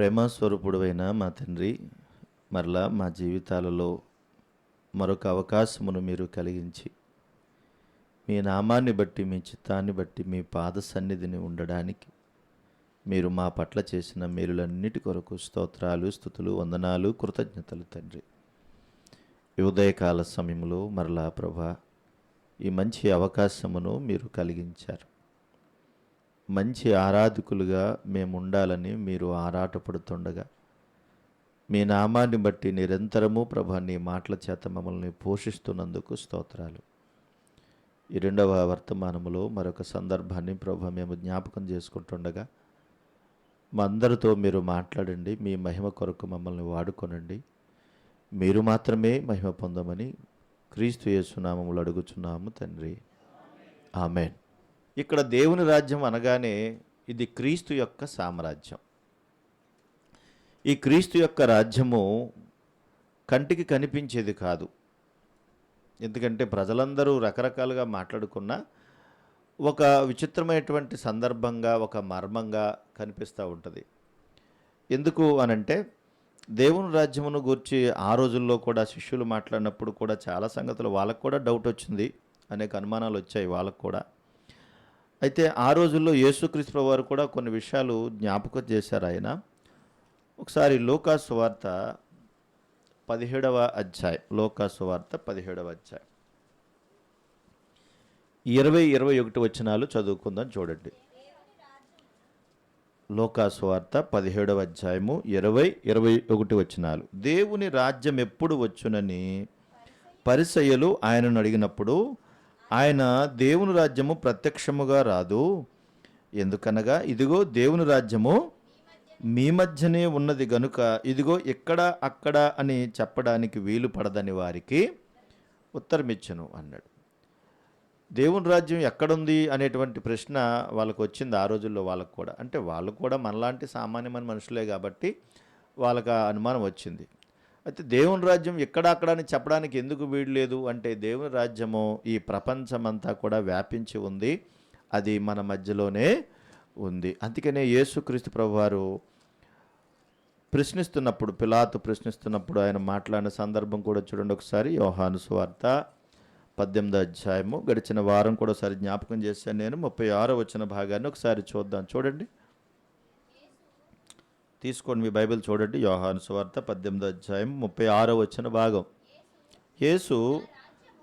ప్రేమస్వరూపుడైన మా తండ్రి, మరలా మా జీవితాలలో మరొక అవకాశమును మీరు కలిగించి, మీ నామాన్ని బట్టి, మీ చిత్తాన్ని బట్టి, మీ పాద సన్నిధిని ఉండడానికి మీరు మా పట్ల చేసిన మేలులన్నిటి కొరకు స్తోత్రాలు, స్తుతులు, వందనాలు, కృతజ్ఞతలు తండ్రి. ఈ ఉదయకాల సమయంలో మరలా ప్రభా, ఈ మంచి అవకాశమును మీరు కలిగించారు. మంచి ఆరాధకులుగా మేము ఉండాలని మీరు ఆరాటపడుతుండగా, మీ నామాన్ని బట్టి నిరంతరము ప్రభా నీ మాటల చేత మమ్మల్ని పోషిస్తున్నందుకు స్తోత్రాలు. ఈ రెండవ వర్తమానములో మరొక సందర్భాన్ని ప్రభా మేము జ్ఞాపకం చేసుకుంటుండగా, మా అందరితో మీరు మాట్లాడండి, మీ మహిమ కొరకు మమ్మల్ని వాడుకొనండి. మీరు మాత్రమే మహిమ పొందమని క్రీస్తు యేసు నామములో అడుగుచున్నాము తండ్రి, ఆమేన్. ఇక్కడ దేవుని రాజ్యం అనగానే ఇది క్రీస్తు యొక్క సామ్రాజ్యం. ఈ క్రీస్తు యొక్క రాజ్యము కంటికి కనిపించేది కాదు. ఎందుకంటే ప్రజలందరూ రకరకాలుగా మాట్లాడుకున్న ఒక విచిత్రమైనటువంటి సందర్భంగా, ఒక మర్మంగా కనిపిస్తూ ఉంటుంది. ఎందుకు అనంటే, దేవుని రాజ్యమును గూర్చి ఆ రోజుల్లో కూడా శిష్యులు మాట్లాడినప్పుడు కూడా చాలా సంగతులు వాళ్ళకు కూడా డౌట్ వచ్చింది, అనేక అనుమానాలు వచ్చాయి వాళ్ళకు కూడా. అయితే ఆ రోజుల్లో యేసుక్రీస్తు ప్రభువారు కూడా కొన్ని విషయాలు జ్ఞాపకం చేశారు ఆయన. ఒకసారి లూకా సువార్త 17వ అధ్యాయం, లూకా సువార్త 17వ అధ్యాయం 20-21 వచనాలు చదువుకుందాం చూడండి. లూకా సువార్త 17వ అధ్యాయము 20-21 వచనాలు. దేవుని రాజ్యం ఎప్పుడు వచ్చునని పరిసయ్యులు ఆయనను అడిగినప్పుడు ఆయన, దేవుని రాజ్యము ప్రత్యక్షముగా రాదు, ఎందుకనగా ఇదిగో దేవుని రాజ్యము మీ మధ్యనే ఉన్నది గనుక ఇదిగో ఇక్కడ అక్కడ అని చెప్పడానికి వీలు పడదని వారికి ఉత్తరమిచ్చెను అన్నాడు. దేవుని రాజ్యం ఎక్కడుంది అనేటువంటి ప్రశ్న వాళ్ళకు వచ్చింది ఆ రోజుల్లో. వాళ్ళకు కూడా, అంటే వాళ్ళు కూడా మనలాంటి సామాన్యమైన మనుషులే కాబట్టి వాళ్ళకి ఆ అనుమానం వచ్చింది. అయితే దేవుని రాజ్యం ఎక్కడ అక్కడ అని చెప్పడానికి ఎందుకు వీలు లేదు అంటే, దేవుని రాజ్యము ఈ ప్రపంచమంతా కూడా వ్యాపించి ఉంది, అది మన మధ్యలోనే ఉంది. అందుకనే యేసుక్రీస్తు ప్రభువారు ప్రశ్నిస్తున్నప్పుడు, పిలాతు ప్రశ్నిస్తున్నప్పుడు ఆయన మాట్లాడిన సందర్భం కూడా చూడండి ఒకసారి. యోహాను సువార్త 18వ అధ్యాయము, గడిచిన వారం కూడా ఒకసారి జ్ఞాపకం చేశాను నేను. 36వ వచన భాగాన్ని ఒకసారి చూద్దాం. చూడండి, తీసుకోండి మీ బైబిల్ చూడండి. యోహాను సువార్త 18వ అధ్యాయం 36వ వచన భాగం. యేసు,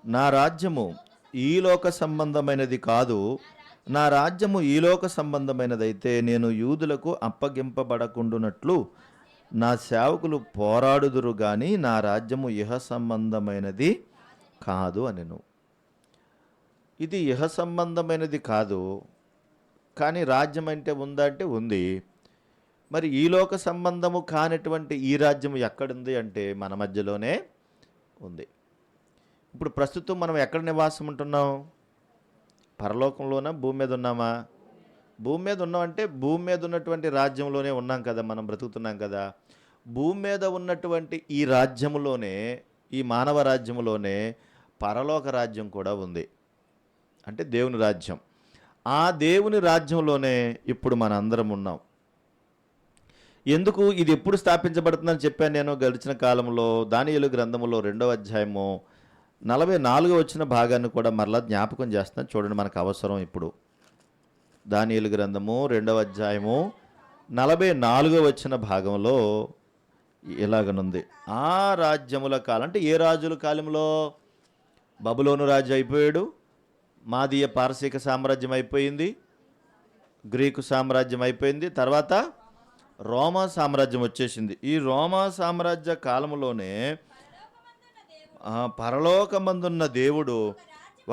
నా రాజ్యము ఈ లోక సంబంధమైనది కాదు, నా రాజ్యము ఈ లోక సంబంధమైనదైతే నేను యూదులకు అప్పగింపబడకుండునట్లు నా సేవకులు పోరాడుదురు గాని నా రాజ్యము ఇహ సంబంధమైనది కాదు అనెను. ఇది ఇహ సంబంధమైనది కాదు, కానీ రాజ్యం అంటే ఉందా అంటే ఉంది. మరి ఈ లోక సంబంధము కానటువంటి ఈ రాజ్యం ఎక్కడుంది అంటే మన మధ్యలోనే ఉంది. ఇప్పుడు ప్రస్తుతం మనం ఎక్కడ నివాసం ఉంటున్నాం? పరలోకంలోనా, భూమి మీద ఉన్నామా? భూమి మీద ఉన్నామంటే భూమి మీద ఉన్నటువంటి రాజ్యంలోనే ఉన్నాం కదా, మనం బ్రతుకుతున్నాం కదా. భూమి మీద ఉన్నటువంటి ఈ రాజ్యములోనే, ఈ మానవ రాజ్యములోనే పరలోక రాజ్యం కూడా ఉంది, అంటే దేవుని రాజ్యం. ఆ దేవుని రాజ్యంలోనే ఇప్పుడు మన అందరం ఉన్నాం. ఎందుకు ఇది ఎప్పుడు స్థాపించబడుతుందని చెప్పాను నేను గడిచిన కాలంలో. దానియేలు గ్రంథములో 2వ అధ్యాయము 44వ వచన భాగాన్ని కూడా మరలా జ్ఞాపకం చేస్తున్నాను చూడండి, మనకు అవసరం ఇప్పుడు. దానియేలు గ్రంథము 2వ అధ్యాయము 44వ వచన భాగంలో ఇలాగనుంది. ఆ రాజ్యముల కాలం అంటే ఏ రాజుల కాలంలో? బబులోను రాజు అయిపోయాడు, మాదీయ పారసీక సామ్రాజ్యం అయిపోయింది, గ్రీకు సామ్రాజ్యం అయిపోయింది, తర్వాత రోమా సామ్రాజ్యం వచ్చేసింది. ఈ రోమా సామ్రాజ్య కాలంలోనే పరలోకమందున్న దేవుడు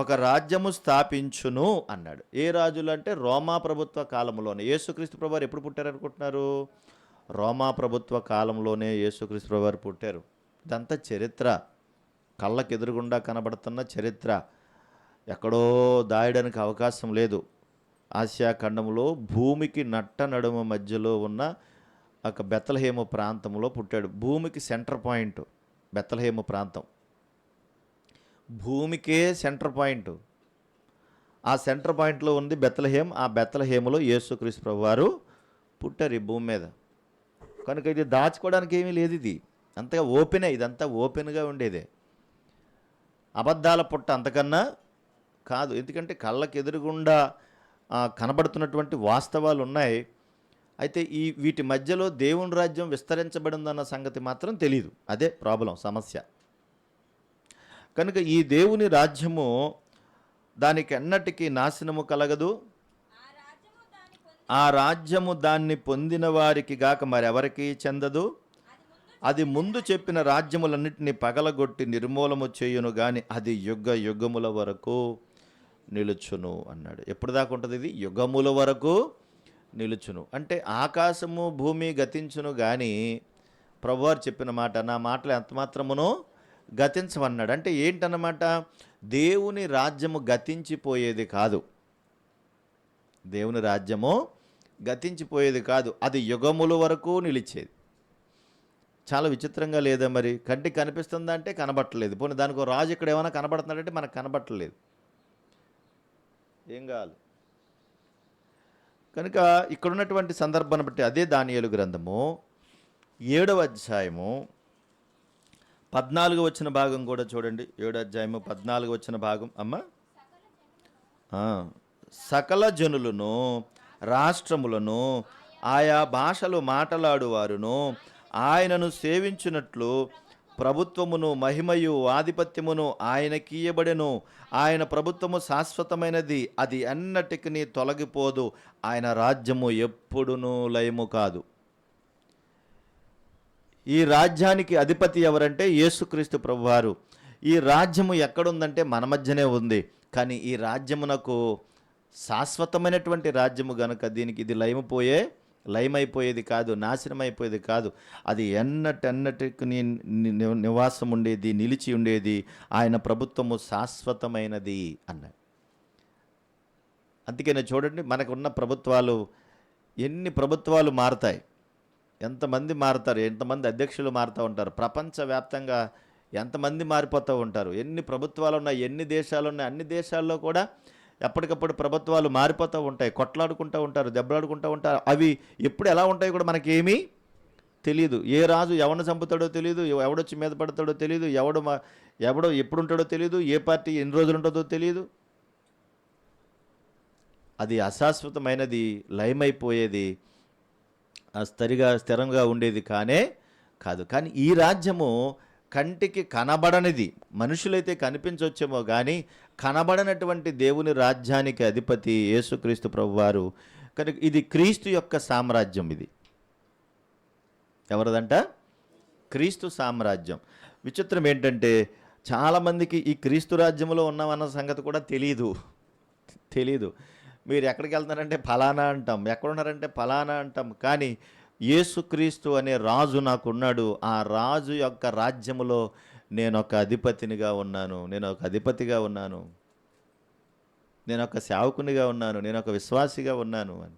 ఒక రాజ్యము స్థాపించును అన్నాడు. ఏ రాజులు అంటే రోమా ప్రభుత్వ కాలంలోనే. యేసుక్రీస్తు ప్రభువారు ఎప్పుడు పుట్టారనుకుంటున్నారు? రోమా ప్రభుత్వ కాలంలోనే యేసుక్రీస్తు ప్రభువారు పుట్టారు. ఇదంతా చరిత్ర, కళ్ళకు ఎదురుగుండా కనబడుతున్న చరిత్ర. ఎక్కడో దాయడానికి అవకాశం లేదు. ఆసియా ఖండంలో భూమికి నట్ట నడుమ మధ్యలో ఉన్న ఒక బెత్లెహేము ప్రాంతంలో పుట్టాడు. భూమికి సెంటర్ పాయింట్ బెత్లెహేము ప్రాంతం, భూమికే సెంటర్ పాయింట్. ఆ సెంటర్ పాయింట్లో ఉంది బెత్లెహేం. ఆ బెత్లెహేములో యేసుక్రీస్తు ప్రభువారు పుట్టారు ఈ భూమి మీద. కనుక ఇది దాచుకోవడానికి ఏమీ లేదు, ఇది అంతగా ఓపెనే, ఇదంతా ఓపెన్గా ఉండేదే. అబద్ధాల పుట్ట అంతకన్నా కాదు. ఎందుకంటే కళ్ళకి ఎదురుగుండా కనబడుతున్నటువంటి వాస్తవాలు ఉన్నాయి. అయితే వీటి మధ్యలో దేవుని రాజ్యం విస్తరించబడిందన్న సంగతి మాత్రం తెలియదు. అదే ప్రాబ్లం, సమస్య. కనుక ఈ దేవుని రాజ్యము దానికి ఎన్నటికీ నాశనము కలగదు. ఆ రాజ్యము దాన్ని పొందిన వారికి గాక మరెవరికి చెందదు. అది ముందు చెప్పిన రాజ్యములన్నింటినీ పగలగొట్టి నిర్మూలము చేయును గాని అది యుగ యుగముల వరకు నిలుచును అన్నాడు. ఎప్పుడు దాకా ఉంటుంది ఇది? యుగముల వరకు నిలుచును. అంటే ఆకాశము భూమి గతించును కానీ ప్రభువారు చెప్పిన మాట, నా మాటలు ఎంత మాత్రమునో గతించమన్నాడు. అంటే ఏంటన్నమాట? దేవుని రాజ్యము గతించిపోయేది కాదు. దేవుని రాజ్యము గతించిపోయేది కాదు, అది యుగముల వరకు నిలిచేది. చాలా విచిత్రంగా లేదా మరి? కంటికి కనిపిస్తుందా అంటే కనబట్టలేదు. పోనీ దానికి ఒక రాజు ఇక్కడ ఏమైనా కనబడుతున్నాడంటే మనకు కనబట్టలేదు. ఏం కావాలి? కనుక ఇక్కడున్నటువంటి సందర్భాన్ని బట్టి అదే దానియేలు గ్రంథము 7వ అధ్యాయము 14 వచ్చిన భాగం కూడా చూడండి. 7వ అధ్యాయము 14 వచ్చిన భాగం. అమ్మ, సకల జనులను, రాష్ట్రములను, ఆయా భాషలు మాట్లాడువారును ఆయనను సేవించున్నట్లు ప్రభుత్వమును మహిమయు ఆధిపత్యమును ఆయనకీయబడెను. ఆయన ప్రభుత్వము శాశ్వతమైనది, అది ఎన్నటికి తొలగిపోదు. ఆయన రాజ్యము ఎప్పుడునూ లయము కాదు. ఈ రాజ్యానికి అధిపతి ఎవరంటే యేసుక్రీస్తు ప్రభువారు. ఈ రాజ్యము ఎక్కడుందంటే మన మధ్యనే ఉంది. కానీ ఈ రాజ్యమునకు శాశ్వతమైనటువంటి రాజ్యము గనుక దీనికి ఇది లయమైపోయేది కాదు, నాశనం అయిపోయేది కాదు. అది ఎన్నటెన్నటికి నివాసం ఉండేది, నిలిచి ఉండేది. ఆయన ప్రభుత్వము శాశ్వతమైనది అన్నాడు. అందుకనే చూడండి, మనకున్న ప్రభుత్వాలు, ఎన్ని ప్రభుత్వాలు మారుతాయి, ఎంతమంది మారుతారు, ఎంతమంది అధ్యక్షులు మారుతూ ఉంటారు, ప్రపంచవ్యాప్తంగా ఎంతమంది మారిపోతూ ఉంటారు. ఎన్ని ప్రభుత్వాలు ఉన్నాయి, ఎన్ని దేశాలు ఉన్నాయి, అన్ని దేశాల్లో కూడా ఎప్పటికప్పుడు ప్రభుత్వాలు మారిపోతూ ఉంటాయి, కొట్లాడుకుంటూ ఉంటారు, దెబ్బలాడుకుంటూ ఉంటారు. అవి ఎప్పుడు ఎలా ఉంటాయో కూడా మనకేమీ తెలియదు. ఏ రాజు ఎవరిని చంపుతాడో తెలియదు, ఎవడొచ్చి మీద పడతాడో తెలియదు, ఎవడో ఎప్పుడు ఉంటాడో తెలియదు, ఏ పార్టీ ఎన్ని రోజులు ఉంటుందో తెలియదు. అది అశాశ్వతమైనది, లయమైపోయేది, స్థిరంగా ఉండేది కాదు. కానీ ఈ రాజ్యము కంటికి కనబడనిది. మనుషులైతే కనిపించవచ్చేమో కానీ కనబడనటువంటి దేవుని రాజ్యానికి అధిపతి యేసుక్రీస్తు ప్రభువారు. కనుక ఇది క్రీస్తు యొక్క సామ్రాజ్యం. ఇది ఎవరిదంట? క్రీస్తు సామ్రాజ్యం. విచిత్రం ఏంటంటే చాలామందికి ఈ క్రీస్తు రాజ్యంలో ఉన్నామన్న సంగతి కూడా తెలీదు. మీరు ఎక్కడికి వెళ్తున్నారంటే ఫలానా అంటాం, ఎక్కడున్నారంటే ఫలానా అంటాం. కానీ యేసుక్రీస్తు అనే రాజు నాకున్నాడు. ఆ రాజు యొక్క రాజ్యములో నేను ఒక అధిపతిగా ఉన్నాను, నేను ఒక సేవకునిగా ఉన్నాను, నేను ఒక విశ్వాసిగా ఉన్నాను అని.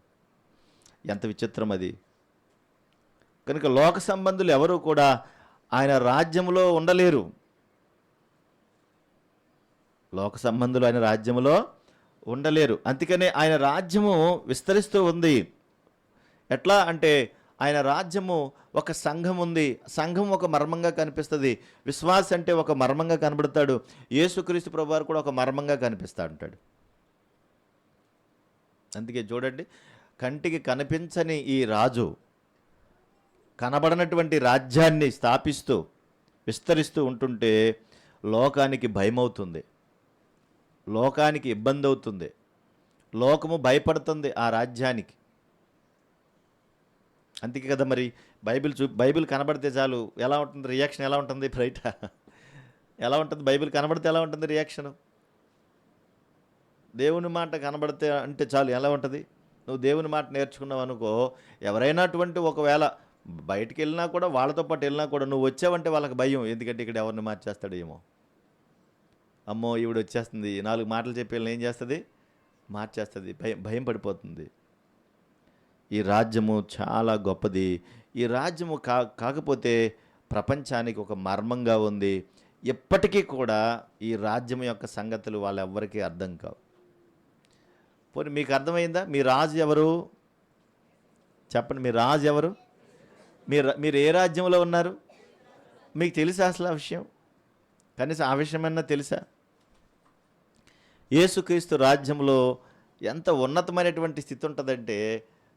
ఎంత విచిత్రం అది! కనుక లోక సంబంధులు ఎవరు కూడా ఆయన రాజ్యంలో ఉండలేరు. లోక సంబంధులు ఆయన రాజ్యంలో ఉండలేరు. అందుకనే ఆయన రాజ్యము విస్తరిస్తూ ఉంది. ఎట్లా అంటే ఆయన రాజ్యము ఒక సంఘం ఉంది. సంఘం ఒక మర్మంగా కనిపిస్తుంది. విశ్వాసి అంటే ఒక మర్మంగా కనబడతాడు. యేసుక్రీస్తు ప్రభువారు కూడా ఒక మర్మంగా కనిపిస్తూ ఉంటాడు. అందుకే చూడండి, కంటికి కనిపించని ఈ రాజు కనబడనటువంటి రాజ్యాన్ని స్థాపిస్తూ విస్తరిస్తూ ఉంటుంటే లోకానికి భయమవుతుంది, లోకానికి ఇబ్బంది అవుతుంది, లోకము భయపడుతుంది ఆ రాజ్యానికి. అందుకే కదా మరి బైబిల్ కనబడితే చాలు ఎలా ఉంటుంది రియాక్షన్? ఎలా ఉంటుంది బయట? ఎలా ఉంటుంది? బైబిల్ కనబడితే ఎలా ఉంటుంది రియాక్షను? దేవుని మాట కనబడితే అంటే చాలు ఎలా ఉంటుంది? నువ్వు దేవుని మాట నేర్చుకున్నావు అనుకో, ఎవరైనా అటువంటి ఒకవేళ బయటికి వెళ్ళినా కూడా, వాళ్ళతో పాటు వెళ్ళినా కూడా నువ్వు వచ్చావంటే వాళ్ళకి భయం. ఎందుకంటే ఇక్కడ ఎవరిని మార్చేస్తాడు ఏమో, అమ్మో ఈవిడ వచ్చేస్తుంది, 4 మాటలు చెప్పి వీళ్ళని ఏం చేస్తుంది? మార్చేస్తుంది. భయం పడిపోతుంది. ఈ రాజ్యము చాలా గొప్పది. ఈ రాజ్యము కాకపోతే ప్రపంచానికి ఒక మర్మంగా ఉంది. ఎప్పటికీ కూడా ఈ రాజ్యం యొక్క సంగతులు వాళ్ళెవ్వరికీ అర్థం కావు. పోనీ మీకు అర్థమైందా? మీ రాజు ఎవరు చెప్పండి? మీ రాజు ఎవరు? మీరు ఏ రాజ్యంలో ఉన్నారు? మీకు తెలుసా అసలు ఆ విషయం? కనీసం ఆ విషయమన్నా తెలుసా? యేసుక్రీస్తు రాజ్యంలో ఎంత ఉన్నతమైనటువంటి స్థితి ఉంటుందంటే,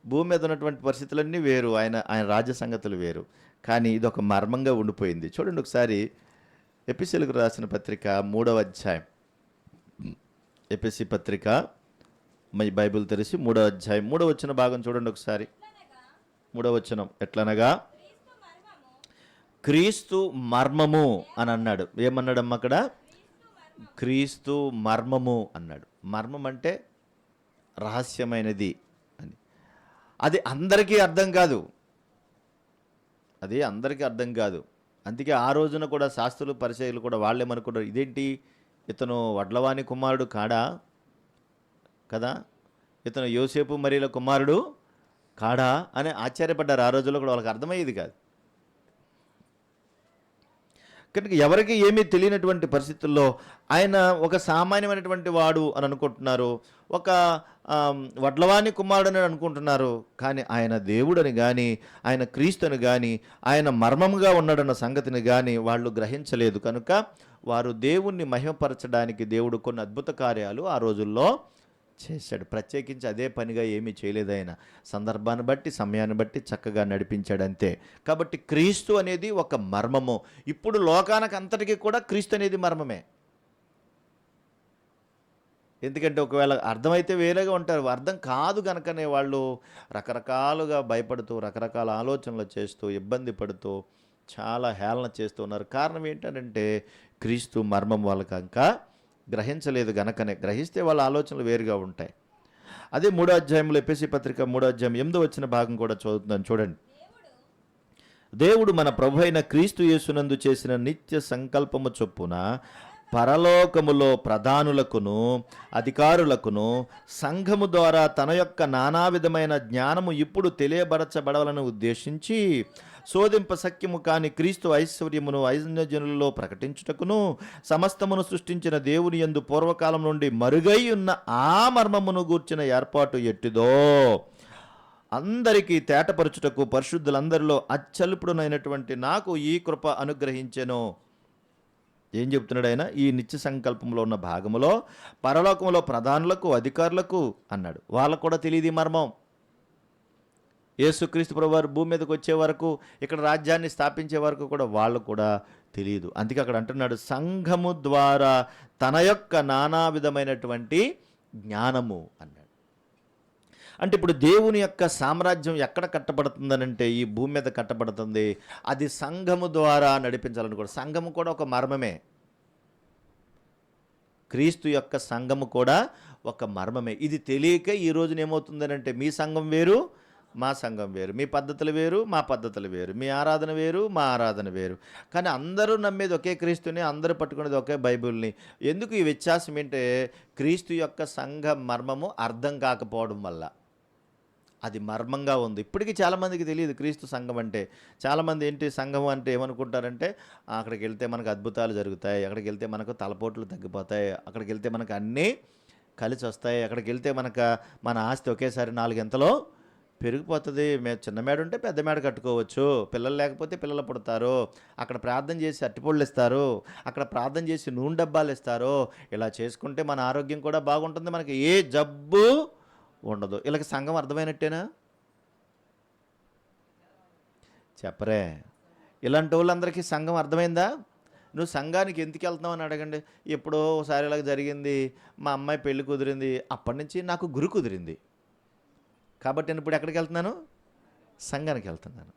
భూమి మీద ఉన్నటువంటి పరిస్థితులన్నీ వేరు, ఆయన ఆయన రాజ్య సంగతులు వేరు. కానీ ఇదొక మర్మంగా ఉండిపోయింది. చూడండి ఒకసారి ఎపిసీలకు రాసిన పత్రిక 3వ అధ్యాయం. ఎపిసి పత్రిక మీ బైబిల్ తెరిచి 3వ అధ్యాయం 3వ వచన భాగం చూడండి ఒకసారి. 3వ వచనం ఎట్లనగా క్రీస్తు మర్మము అని అన్నాడు. ఏమన్నాడమ్మా అక్కడ? క్రీస్తు మర్మము అన్నాడు. మర్మం అంటే రహస్యమైనది అని. అది అందరికీ అర్థం కాదు. అది అందరికీ అర్థం కాదు. అందుకే ఆ రోజున కూడా శాస్త్రులు పరిచయులు కూడా వాళ్ళేమనుకున్నారు, ఇదేంటి ఇతను వడ్లవాని కుమారుడు కాడా కదా, ఇతను యోసేపు మరియల కుమారుడు కాడా అని ఆశ్చర్యపడ్డారు. ఆ రోజుల్లో కూడా వాళ్ళకి అర్థమయ్యేది కాదు. కనుక ఎవరికి ఏమీ తెలియనటువంటి పరిస్థితుల్లో ఆయన ఒక సామాన్యమైనటువంటి వాడు అని అనుకుంటున్నారు, ఒక వడ్లవాని కుమారుడు అని అనుకుంటున్నారు. కానీ ఆయన దేవుడని కానీ, ఆయన క్రీస్తుని కానీ, ఆయన మర్మముగా ఉన్నాడన్న సంగతిని కానీ వాళ్ళు గ్రహించలేదు. కనుక వారు దేవుణ్ణి మహిమపరచడానికి దేవుడు కొన్ని అద్భుత కార్యాలు ఆ రోజుల్లో చేశాడు. ప్రత్యేకించి అదే పనిగా ఏమీ చేయలేదు ఆయన. సందర్భాన్ని బట్టి, సమయాన్ని బట్టి చక్కగా నడిపించాడు అంతే. కాబట్టి క్రీస్తు అనేది ఒక మర్మము. ఇప్పుడు లోకానికి అంతటికీ కూడా క్రీస్తు అనేది మర్మమే. ఎందుకంటే ఒకవేళ అర్థమైతే వేరేగా ఉంటారు, అర్థం కాదు కనుకనే వాళ్ళు రకరకాలుగా భయపడుతూ, రకరకాల ఆలోచనలు చేస్తూ, ఇబ్బంది పడుతూ, చాలా హేళన చేస్తూ ఉన్నారు. కారణం ఏంటంటే క్రీస్తు మర్మం వాళ్ళకి ఇంకా గ్రహించలేదు గనకనే. గ్రహిస్తే వాళ్ళ ఆలోచనలు వేరుగా ఉంటాయి. అదే 3వ అధ్యాయంలో ఎఫెసీ పత్రిక 3వ అధ్యాయం 8వ వచ్చిన భాగం కూడా చదువుతున్నాను చూడండి. దేవుడు మన ప్రభు అయిన క్రీస్తు యేసునందు చేసిన నిత్య సంకల్పము చొప్పున పరలోకములో ప్రధానులకును అధికారులకును సంఘము ద్వారా తన యొక్క నానా విధమైన జ్ఞానము ఇప్పుడు తెలియబరచబడవలను ఉద్దేశించి శోధింప సఖ్యము కాని క్రీస్తు ఐశ్వర్యమును ఐజన్యజనులలో ప్రకటించుటకును సమస్తమును సృష్టించిన దేవుని యందు పూర్వకాలం నుండి మరుగై ఉన్న ఆ మర్మమును గూర్చిన ఏర్పాటు ఎట్టిదో అందరికీ తేటపరచుటకు పరిశుద్ధులందరిలో అచ్చల్పుడునైనటువంటి నాకు ఈ కృప అనుగ్రహించెను. ఏం చెప్తున్నాడు ఆయన? ఈ నిత్య సంకల్పంలో ఉన్న భాగములో పరలోకంలో ప్రధానులకు అధికారులకు అన్నాడు. వాళ్ళకు కూడా తెలియదు మర్మం. యేసుక్రీస్తు ప్రభువారు భూమి మీదకి వచ్చే వరకు, ఇక్కడ రాజ్యాన్ని స్థాపించే వరకు కూడా వాళ్ళు కూడా తెలియదు. అందుకే అక్కడ అంటున్నాడు సంఘము ద్వారా తన యొక్క నానా విధమైనటువంటి జ్ఞానము అన్నాడు. అంటే ఇప్పుడు దేవుని యొక్క సామ్రాజ్యం ఎక్కడ కట్టబడుతుందనంటే ఈ భూమి మీద కట్టబడుతుంది. అది సంఘము ద్వారా నడిపించాలనుకోండి. సంఘము కూడా ఒక మర్మమే. క్రీస్తు యొక్క సంఘము కూడా ఒక మర్మమే. ఇది తెలియక ఈ రోజున ఏమవుతుందనంటే మీ సంఘం వేరు, మా సంఘం వేరు, మీ పద్ధతులు వేరు, మా పద్ధతులు వేరు, మీ ఆరాధన వేరు, మా ఆరాధన వేరు. కానీ అందరూ నమ్మేది ఒకే క్రీస్తుని, అందరూ పట్టుకునేది ఒకే బైబిల్ని. ఎందుకు ఈ వ్యత్యాసం ఏంటంటే క్రీస్తు యొక్క సంఘ మర్మము అర్థం కాకపోవడం వల్ల అది మర్మంగా ఉంది. ఇప్పటికీ చాలామందికి తెలియదు క్రీస్తు సంఘం అంటే. చాలామంది ఏంటి సంఘం అంటే ఏమనుకుంటారంటే అక్కడికి వెళ్తే మనకు అద్భుతాలు జరుగుతాయి, అక్కడికి వెళ్తే మనకు తలపోట్లు తగ్గిపోతాయి, అక్కడికి వెళ్తే మనకు అన్నీ కలిసి వస్తాయి, అక్కడికి వెళ్తే మన ఆస్తి ఒకేసారి 4 ఎంతలో పెరిగిపోతుంది, చిన్న మేడ ఉంటే పెద్ద మేడ కట్టుకోవచ్చు, పిల్లలు లేకపోతే పిల్లలు పుడతారు, అక్కడ ప్రార్థన చేసి అట్టిపళ్ళు ఇస్తారు, అక్కడ ప్రార్థన చేసి నూనె డబ్బాలు ఇస్తారు, ఇలా చేసుకుంటే మన ఆరోగ్యం కూడా బాగుంటుంది, మనకి ఏ జబ్బు ఉండదు. వీళ్ళకి సంఘం అర్థమైనట్టేనా? చెప్పరే. ఇలాంటి వాళ్ళందరికీ సంఘం అర్థమైందా? నువ్వు సంఘానికి ఎందుకు వెళ్తున్నావు అని అడగండి. ఎప్పుడో ఒకసారి ఇలాగ జరిగింది, మా అమ్మాయి పెళ్ళి కుదిరింది, అప్పటి నుంచి నాకు గురి కుదిరింది, కాబట్టి నేను ఇప్పుడు ఎక్కడికి వెళ్తున్నాను? సంఘానికి వెళ్తున్నాను.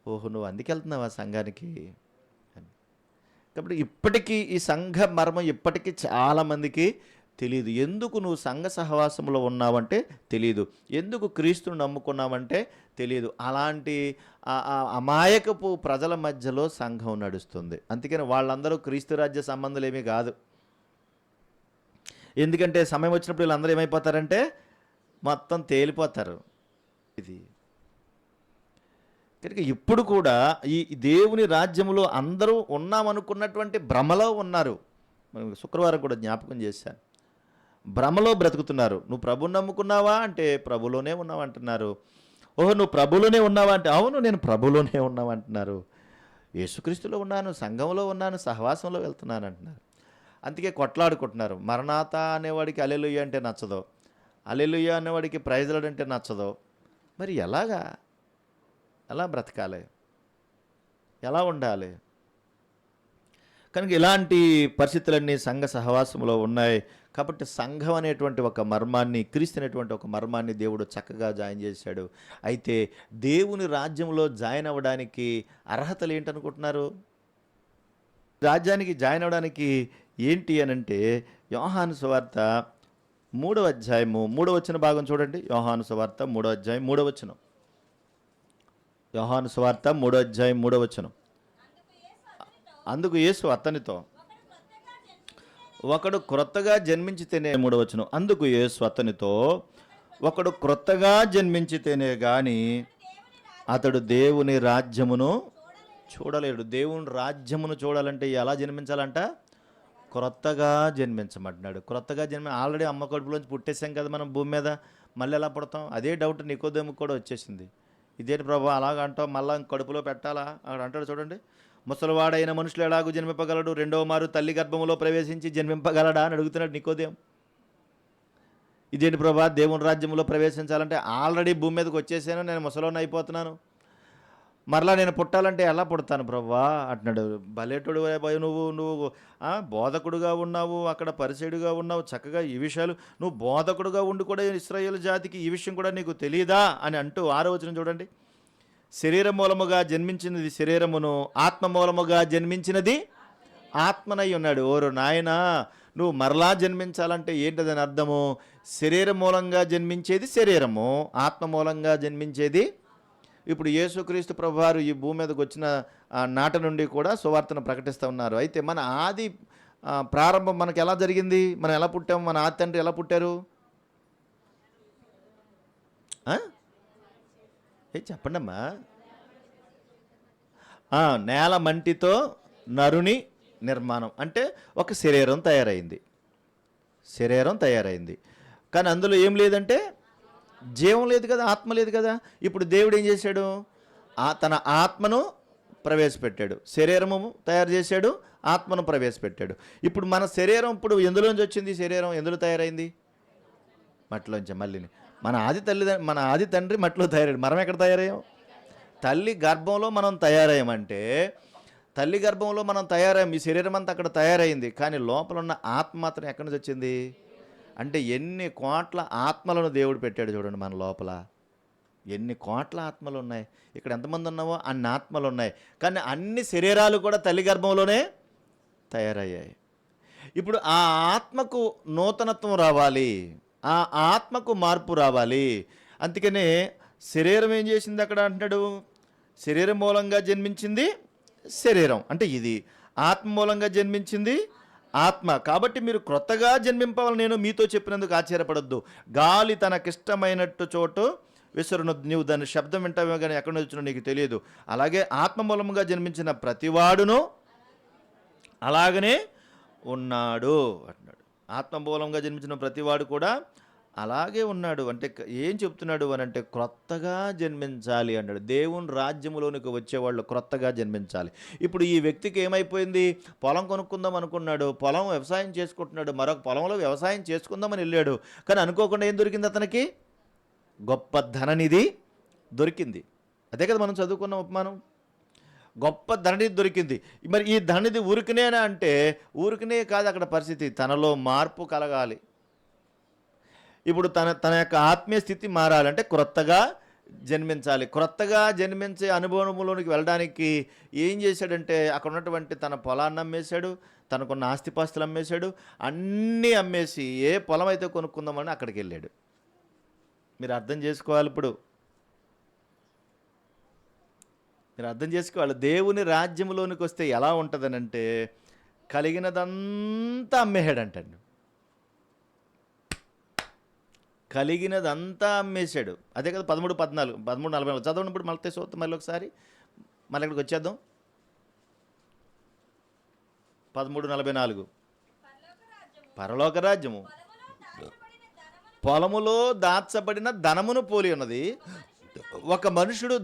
ఓహో, నువ్వు అందుకు వెళ్తున్నావా సంఘానికి అని. కాబట్టి ఇప్పటికీ ఈ సంఘ మర్మం ఇప్పటికీ చాలామందికి తెలియదు. ఎందుకు నువ్వు సంఘ సహవాసంలో ఉన్నావంటే తెలియదు, ఎందుకు క్రీస్తుని నమ్ముకున్నావంటే తెలియదు. అలాంటి అమాయకపు ప్రజల మధ్యలో సంఘం నడుస్తుంది. అందుకని వాళ్ళందరూ క్రీస్తు రాజ్య సంబంధాలు ఏమీ కాదు. ఎందుకంటే సమయం వచ్చినప్పుడు వీళ్ళందరూ ఏమైపోతారంటే మొత్తం తేలిపోతారు. ఇది కనుక ఇప్పుడు కూడా ఈ దేవుని రాజ్యంలో అందరూ ఉన్నామనుకున్నటువంటి భ్రమలో ఉన్నారు. శుక్రవారం కూడా జ్ఞాపకం చేశాను. భ్రమలో బ్రతుకుతున్నారు. నువ్వు ప్రభుని నమ్ముకున్నావా అంటే ప్రభులోనే ఉన్నావు అంటున్నారు. ఓహో, నువ్వు ప్రభులోనే ఉన్నావా అంటే, అవును నేను ప్రభులోనే ఉన్నావంటున్నారు. యేసుక్రీస్తులో ఉన్నాను, సంఘంలో ఉన్నాను, సహవాసంలో వెళ్తున్నాను అంటున్నారు. అందుకే కొట్లాడుకుంటున్నారు. మరణాత అనేవాడికి హల్లెలూయా అంటే నచ్చదు, హల్లెలూయా అనేవాడికి ప్రైజ్ లార్డ్ అంటే నచ్చదు. మరి ఎలాగా? ఎలా బ్రతకాలి? ఎలా ఉండాలి? కనుక ఇలాంటి పరిస్థితులన్నీ సంఘ సహవాసంలో ఉన్నాయి. కాబట్టి సంఘం అనేటువంటి ఒక మర్మాన్ని, క్రీస్తు అనేటువంటి ఒక మర్మాన్ని దేవుడు చక్కగా జాయిన్ చేశాడు. అయితే దేవుని రాజ్యంలో జాయిన్ అవ్వడానికి అర్హతలు ఏంటనుకుంటున్నారు? రాజ్యానికి జాయిన్ అవ్వడానికి ఏంటి అనంటే, యోహాను సువార్త 3వ అధ్యాయము 3వ వచన భాగం చూడండి. యోహాను సువార్త 3వ అధ్యాయం 3వ వచనం. యోహాను సువార్త 3వ అధ్యాయం 3వ వచనం. అందుకు యేసు అతనితో, ఒకడు క్రొత్తగా జన్మించితేనే, 3వ వచనం. అందుకు యేసు అతనితో, ఒకడు క్రొత్తగా జన్మించితేనే గాని అతడు దేవుని రాజ్యమును చూడలేడు. దేవుని రాజ్యమును చూడాలంటే ఎలా జన్మించాలంట? క్రొత్తగా జన్మించమంటున్నాడు. క్రొత్తగా ఆల్రెడీ అమ్మ కడుపులోంచి పుట్టేసాం కదా మనం భూమి మీద, మళ్ళీ ఎలా పుడతాం? అదే డౌట్ నికోదేముకు కూడా వచ్చేసింది. ఇదేంటి ప్రభు అలాగ అంటావు, మళ్ళీ కడుపులో పెట్టాలా? అక్కడ అంటాడు చూడండి, ముసలివాడైన మనుషులు ఎలాగూ జన్మింపగలడు, రెండవ మారు తల్లి గర్భములో ప్రవేశించి జన్మింపగలడా అని అడుగుతున్నాడు నికోదేము. ఇదేంటి ప్రభా, దేవుని రాజ్యంలో ప్రవేశించాలంటే ఆల్రెడీ భూమి మీదకి వచ్చేసాను, నేను ముసలోని అయిపోతున్నాను, మరలా నేను పుట్టాలంటే ఎలా పుడతాను ప్రభా అంటున్నాడు. భలేటుడు పోయి నువ్వు బోధకుడుగా ఉన్నావు, అక్కడ పరిసయుడుగా ఉన్నావు, చక్కగా ఈ విషయాలు నువ్వు బోధకుడుగా ఉండి కూడా ఇశ్రాయేలు జాతికి ఈ విషయం కూడా నీకు తెలియదా అని అంటూ 6వ వచనం చూడండి. శరీర మూలముగా జన్మించినది శరీరమును, ఆత్మ మూలముగా జన్మించినది ఆత్మనై ఉన్నాడు. ఓరు నాయనా, నువ్వు మరలా జన్మించాలంటే ఏంటదని అర్థము? శరీర మూలంగా జన్మించేది శరీరము, ఆత్మ మూలంగా జన్మించేది. ఇప్పుడు యేసుక్రీస్తు ప్రభువారు ఈ భూమి మీదకి వచ్చిన నాట నుండి కూడా సువార్తను ప్రకటిస్తూ ఉన్నారు. అయితే మన ఆది ప్రారంభం మనకు ఎలా జరిగింది? మనం ఎలా పుట్టాము? మన ఆది తండ్రి ఎలా పుట్టారు? చెప్పండి అమ్మా. నేల మంటితో నరుని నిర్మాణం అంటే ఒక శరీరం తయారైంది. కానీ అందులో ఏం లేదంటే జీవం లేదు కదా, ఆత్మ లేదు కదా. ఇప్పుడు దేవుడు ఏం చేశాడు? తన ఆత్మను ప్రవేశపెట్టాడు, శరీరము తయారు చేశాడు, ఆత్మను ప్రవేశపెట్టాడు. ఇప్పుడు మన శరీరం ఇప్పుడు ఎందులోంచి వచ్చింది? శరీరం ఎందులో తయారైంది? మట్టిలోంచి. మళ్ళీ మన ఆది తండ్రి మట్టిలో తయారయ్యాడు. మనం ఎక్కడ తయారయ్యాం? తల్లి గర్భంలో మనం తయారయ్యామంటే, తల్లి గర్భంలో మనం తయారయ్యాం, ఈ శరీరం అంతా అక్కడ తయారైంది. కానీ లోపల ఉన్న ఆత్మ మాత్రం ఎక్కడి నుంచి వచ్చింది అంటే, ఎన్ని కోట్ల ఆత్మలను దేవుడు పెట్టాడు చూడండి మన లోపల. ఎన్ని కోట్ల ఆత్మలు ఉన్నాయి. ఇక్కడ ఎంతమంది ఉన్నావో అన్ని ఆత్మలు ఉన్నాయి. కానీ అన్ని శరీరాలు కూడా తల్లి గర్భంలోనే తయారయ్యాయి. ఇప్పుడు ఆ ఆత్మకు నూతనత్వం రావాలి, ఆ ఆత్మకు మార్పు రావాలి. అందుకనే శరీరం ఏం చేసింది అక్కడ అంటున్నాడు? శరీరం మూలంగా జన్మించింది శరీరం అంటే ఇది, ఆత్మ మూలంగా జన్మించింది ఆత్మ. కాబట్టి మీరు క్రొత్తగా జన్మింపవాలని నేను మీతో చెప్పినందుకు ఆశ్చర్యపడొద్దు. గాలి తనకిష్టమైనట్టు చోటు విసురును, నీవు దాని శబ్దం వింటావే కానీ ఎక్కడ నుంచి వచ్చినా నీకు తెలియదు. అలాగే ఆత్మ మూలముగా జన్మించిన ప్రతివాడును అలాగనే ఉన్నాడు అంటున్నాడు. ఆత్మ మూలంగా జన్మించిన ప్రతివాడు కూడా అలాగే ఉన్నాడు. అంటే ఏం చెప్తున్నాడు అని అంటే, క్రొత్తగా జన్మించాలి అన్నాడు. దేవుని రాజ్యములోనికి వచ్చేవాళ్ళు క్రొత్తగా జన్మించాలి. ఇప్పుడు ఈ వ్యక్తికి ఏమైపోయింది? పొలం కొనుక్కుందాం అనుకున్నాడు, పొలం వ్యవసాయం చేసుకుంటున్నాడు, మరొక పొలంలో వ్యవసాయం చేసుకుందామని వెళ్ళాడు. కానీ అనుకోకుండా ఏం దొరికింది అతనికి? గొప్ప ధననిధి దొరికింది. అదే కదా మనం చదువుకున్న ఉపమానం. గొప్ప ధననిధి దొరికింది. మరి ఈ ధననిధి ఊరికనేనా అంటే, ఊరికనే కాదు అక్కడ పరిస్థితి. తనలో మార్పు కలగాలి. ఇప్పుడు తన యొక్క ఆత్మీయ స్థితి మారాలంటే క్రొత్తగా జన్మించాలి. క్రొత్తగా జన్మించే అనుభవంలోనికి వెళ్ళడానికి ఏం చేశాడంటే, అక్కడ ఉన్నటువంటి తన పొలాన్ని అమ్మేశాడు, తనకున్న ఆస్తిపాస్తులు అమ్మేశాడు, అన్నీ అమ్మేసి ఏ పొలం అయితే కొనుక్కుందామని అక్కడికి వెళ్ళాడు. మీరు అర్థం చేసుకోవాలి. ఇప్పుడు మీరు అర్థం చేసుకోవాలి, దేవుని రాజ్యంలోనికి వస్తే ఎలా ఉంటుందనంటే, కలిగినదంతా అమ్మేశాడంటండి. కలిగినదంతా అమ్మేశాడు. అదే కదా 13:44 చదవండి. ఇప్పుడు మళ్ళీ చూద్దాం, మళ్ళీ ఒకసారి మళ్ళీ ఇక్కడికి వచ్చేద్దాం. 13:44 పరలోక రాజ్యము పొలములో దాచబడిన ధనమును పోలి ఉన్నది. ఒక మనుషుడు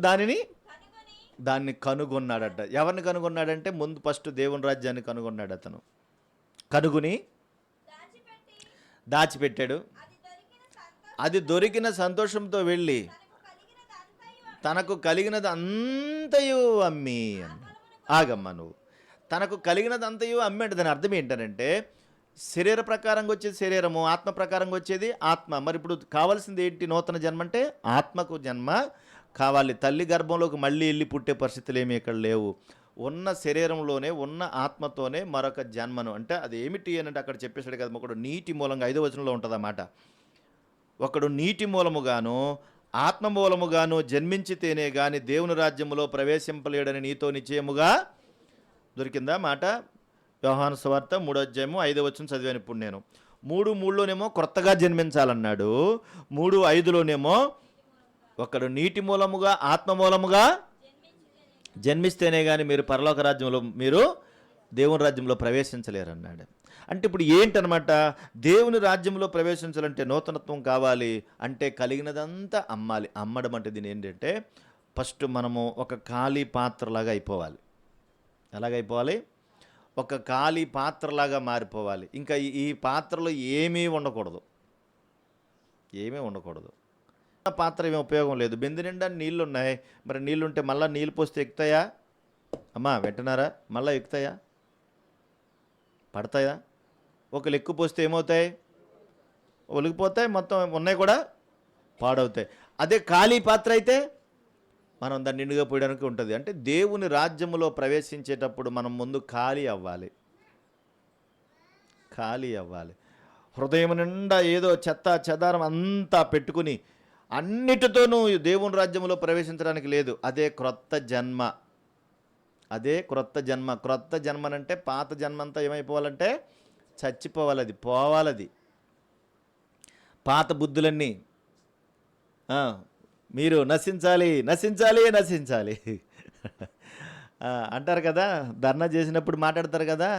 దాన్ని కనుగొన్నాడట. ఎవరిని కనుగొన్నాడంటే ముందు ఫస్ట్ దేవుని రాజ్యాన్ని కనుగొన్నాడు. అతను కనుగొని దాచిపెట్టాడు. అది దొరికిన సంతోషంతో వెళ్ళి తనకు కలిగినది అంతయు అమ్మి, ఆగమ్మా నువ్వు, తనకు కలిగినది అంతయు అమ్మి అంటే దాని అర్థం ఏంటనంటే శరీర ప్రకారంగా వచ్చేది శరీరము, ఆత్మ ప్రకారంగా వచ్చేది ఆత్మ. మరి ఇప్పుడు కావాల్సింది ఏంటి? నూతన జన్మ అంటే ఆత్మకు జన్మ కావాలి. తల్లి గర్భంలోకి మళ్ళీ వెళ్ళి పుట్టే పరిస్థితులు ఏమీ ఇక్కడ లేవు. ఉన్న శరీరంలోనే ఉన్న ఆత్మతోనే మరొక జన్మను, అంటే అది ఏమిటి అని అంటే అక్కడ చెప్పేశాడు కదా, ఒకడు నీటి మూలంగా 5వ వచనంలో ఉంటుంది అన్నమాట. ఒకడు నీటి మూలముగాను ఆత్మ మూలముగాను జన్మించితేనే గాని దేవుని రాజ్యములో ప్రవేశింపలేడని నీతో నిశ్చయముగా దొరికిందా మాట. యోహాను సువార్త 3వ అధ్యాయము 5వ వచనం చదివాను ఇప్పుడు నేను. 3:3లోనేమో క్రొత్తగా జన్మించాలన్నాడు. 3:5లోనేమో ఒకడు నీటి మూలముగా ఆత్మ మూలముగా జన్మిస్తేనే కానీ మీరు పరలోక రాజ్యంలో, మీరు దేవుని రాజ్యంలో ప్రవేశించలేరు అన్నాడు. అంటే ఇప్పుడు ఏంటనమాట, దేవుని రాజ్యంలో ప్రవేశించాలంటే నూతనత్వం కావాలి అంటే కలిగినదంతా అమ్మాలి. అమ్మడం అంటే దీని ఏంటంటే ఫస్ట్ మనము ఒక ఖాళీ పాత్రలాగా అయిపోవాలి. ఎలాగైపోవాలి? ఒక ఖాళీ పాత్రలాగా మారిపోవాలి. ఇంకా ఈ పాత్రలో ఏమీ ఉండకూడదు. పాత్ర ఏమీ ఉపయోగం లేదు. బిందె నిండా నీళ్ళు ఉన్నాయి. మరి నీళ్ళుంటే మళ్ళీ నీళ్ళు పోస్తే ఎక్కుతాయా? అమ్మా వెంటనారా? మళ్ళీ ఎక్కుతాయా? పడతాయా? ఒక లెక్కు పోస్తే ఏమవుతాయి? ఒలిగిపోతాయి. మొత్తం ఉన్నాయి కూడా పాడవుతాయి. అదే ఖాళీ పాత్ర అయితే మనం దాన్ని నిండుగా పోయడానికి ఉంటుంది. అంటే దేవుని రాజ్యములో ప్రవేశించేటప్పుడు మనం ముందు ఖాళీ అవ్వాలి. హృదయం నిండా ఏదో చెత్త చెదారం అంతా పెట్టుకుని అన్నిటితో నువ్వు దేవుని రాజ్యంలో ప్రవేశించడానికి లేదు. అదే క్రొత్త జన్మ. క్రొత్త జన్మనంటే పాత జన్మంతా ఏమైపోవాలంటే చచ్చిపోవాలి. అది పోవాలది. పాత బుద్ధులన్నీ మీరు నశించాలి అంటారు కదా. ధర్నా చేసినప్పుడు మాట్లాడతారు కదా,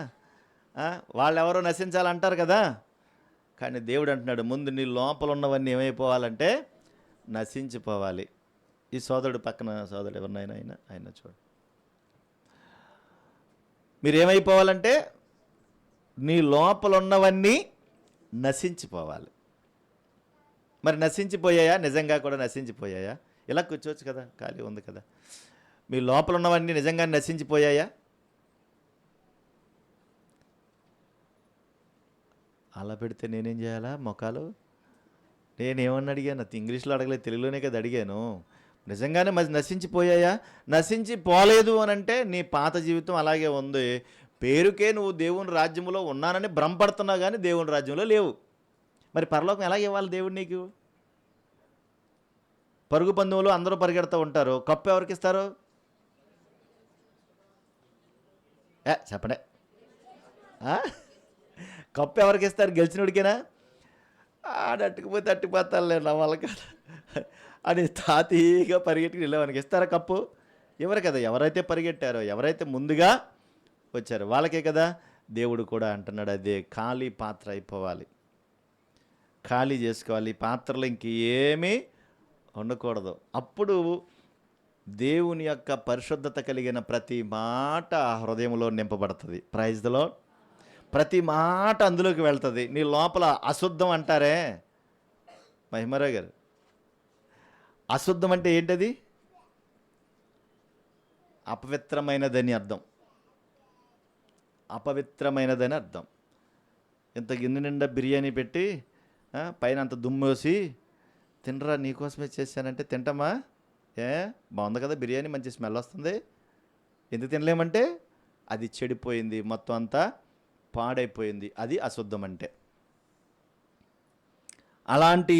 వాళ్ళెవరో నశించాలంటారు కదా. కానీ దేవుడు అంటున్నాడు ముందు నీ లోపల ఉన్నవన్నీ ఏమైపోవాలంటే నశించిపోవాలి. ఈ సోదరుడు పక్కన సోదరుడు ఎవరినైనా ఆయన చూడు. మీరేమైపోవాలంటే నీ లోపల ఉన్నవన్నీ నశించిపోవాలి. మరి నశించిపోయాయా? నిజంగా కూడా నశించిపోయాయా? ఇలా కూర్చోవచ్చు కదా, ఖాళీ ఉంది కదా. మీ లోపల ఉన్నవన్నీ నిజంగా నశించిపోయాయా? అలా పెడితే నేనేం చేయాలా? మొఖాలు నేనేమన్నా అడిగాను? ఇంగ్లీష్లో అడగలేదు, తెలుగులోనే కదా అడిగాను. నిజంగానే మరి నశించిపోయాయా? నశించిపోలేదు అని అంటే నీ పాత జీవితం అలాగే ఉంది. పేరుకే నువ్వు దేవుని రాజ్యంలో ఉన్నానని భ్రమపడుతున్నావు కానీ దేవుని రాజ్యంలో లేవు. మరి పరలోకం ఎలాగ ఇవ్వాలి దేవుడు నీకు? పరుగు పందెంలో అందరూ పరిగెడుతూ ఉంటారు. కప్పు ఎవరికి ఇస్తారు? చెప్పండి. కప్పు ఎవరికి ఇస్తారు? గెలిచినోడికేనా? ఆడట్టుకుపోతే అట్టిపోతానులే నా వాళ్ళ కదా అని తాతీగా పరిగెట్టుకుని వెళ్ళేవానికి ఇస్తారా కప్పు? ఎవరు కదా. ఎవరైతే పరిగెట్టారో, ఎవరైతే ముందుగా వచ్చారో వాళ్ళకే కదా. దేవుడు కూడా అంటున్నాడు అదే, ఖాళీ పాత్ర అయిపోవాలి, ఖాళీ చేసుకోవాలి. ఈ పాత్రలో ఇంకేమీ ఉండకూడదు. అప్పుడు దేవుని యొక్క పరిశుద్ధత కలిగిన ప్రతి మాట హృదయంలో నింపబడుతుంది. Praise the lord. ప్రతి మాట అందులోకి వెళ్తుంది. నీ లోపల అశుద్ధం అంటారే మహిమరావు గారు, అశుద్ధం అంటే ఏంటది? అపవిత్రమైనదని అర్థం. ఇంత గిన్నె నిండా బిర్యానీ పెట్టి పైన అంత దుమ్మోసి తినరా నీకోసమే చేశానంటే తింటామా? బాగుంది కదా బిర్యానీ, మంచి స్మెల్ వస్తుంది, ఎందుకు తినలేమంటే అది చెడిపోయింది, మొత్తం అంతా పాడైపోయింది. అది అశుద్ధం అంటే. అలాంటి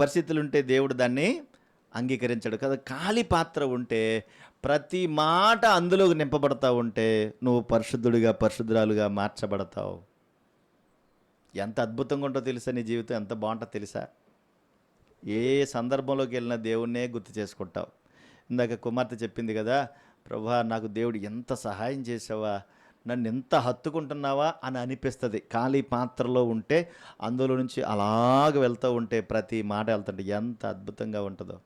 పరిస్థితులు ఉంటే దేవుడు దాన్ని అంగీకరించాడు కదా. ఖాళీ పాత్ర ఉంటే ప్రతి మాట అందులోకి నింపబడతా ఉంటే నువ్వు పరిశుద్ధుడిగా పరిశుద్ధురాలుగా మార్చబడతావు. ఎంత అద్భుతంగా ఉంటుందో తెలుసా? నీ జీవితం ఎంత బాగుంటుందో తెలుసా? ఏ సందర్భంలోకి వెళ్ళినా దేవుణ్ణే గుర్తు చేసుకుంటావు. ఇందాక కుమార్తె చెప్పింది కదా, ప్రభా నాకు దేవుడు ఎంత సహాయం చేసావా, నన్ను ఎంత హత్తుకుంటున్నావా అని అనిపిస్తుంది. ఖాళీ పాత్రలో ఉంటే అందులో నుంచి అలాగ వెళ్తూ ఉంటే ప్రతి మాట వెళ్తుంటే ఎంత అద్భుతంగా ఉంటుందో.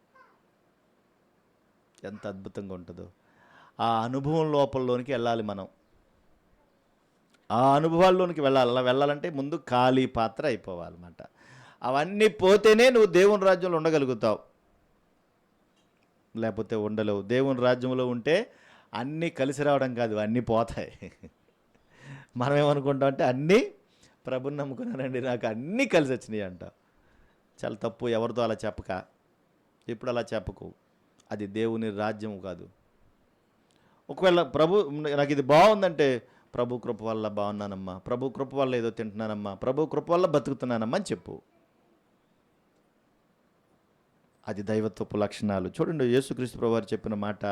ఎంత అద్భుతంగా ఉంటుందో. ఆ అనుభవం లోపలలోనికి వెళ్ళాలి మనం. ఆ అనుభవాల్లోనికి వెళ్ళాలి. అలా వెళ్ళాలంటే ముందు ఖాళీ పాత్ర అయిపోవాలన్నమాట. అవన్నీ పోతేనే నువ్వు దేవుని రాజ్యంలో ఉండగలుగుతావు, లేకపోతే ఉండలేవు. దేవుని రాజ్యంలో ఉంటే అన్నీ కలిసి రావడం కాదు, అన్నీ పోతాయి. మనం ఏమనుకుంటాం అంటే అన్నీ ప్రభుని నమ్ముకున్నానండి, నాకు అన్నీ కలిసి వచ్చినాయి అంట. చాలా తప్పు. ఎవరితో అలా చెప్పక, ఇప్పుడు అలా చెప్పకు. అది దేవుని రాజ్యం కాదు. ఒకవేళ ప్రభు నాకు ఇది బాగుందంటే, ప్రభు కృప వల్ల బాగున్నానమ్మా, ప్రభు కృప వల్ల ఏదో తింటున్నానమ్మా, ప్రభు కృప వల్ల బతుకుతున్నానమ్మా అని చెప్పు. అది దైవత్వపు లక్షణాలు. చూడండి, యేసుక్రీస్తు ప్రభువు వారు చెప్పిన మాట,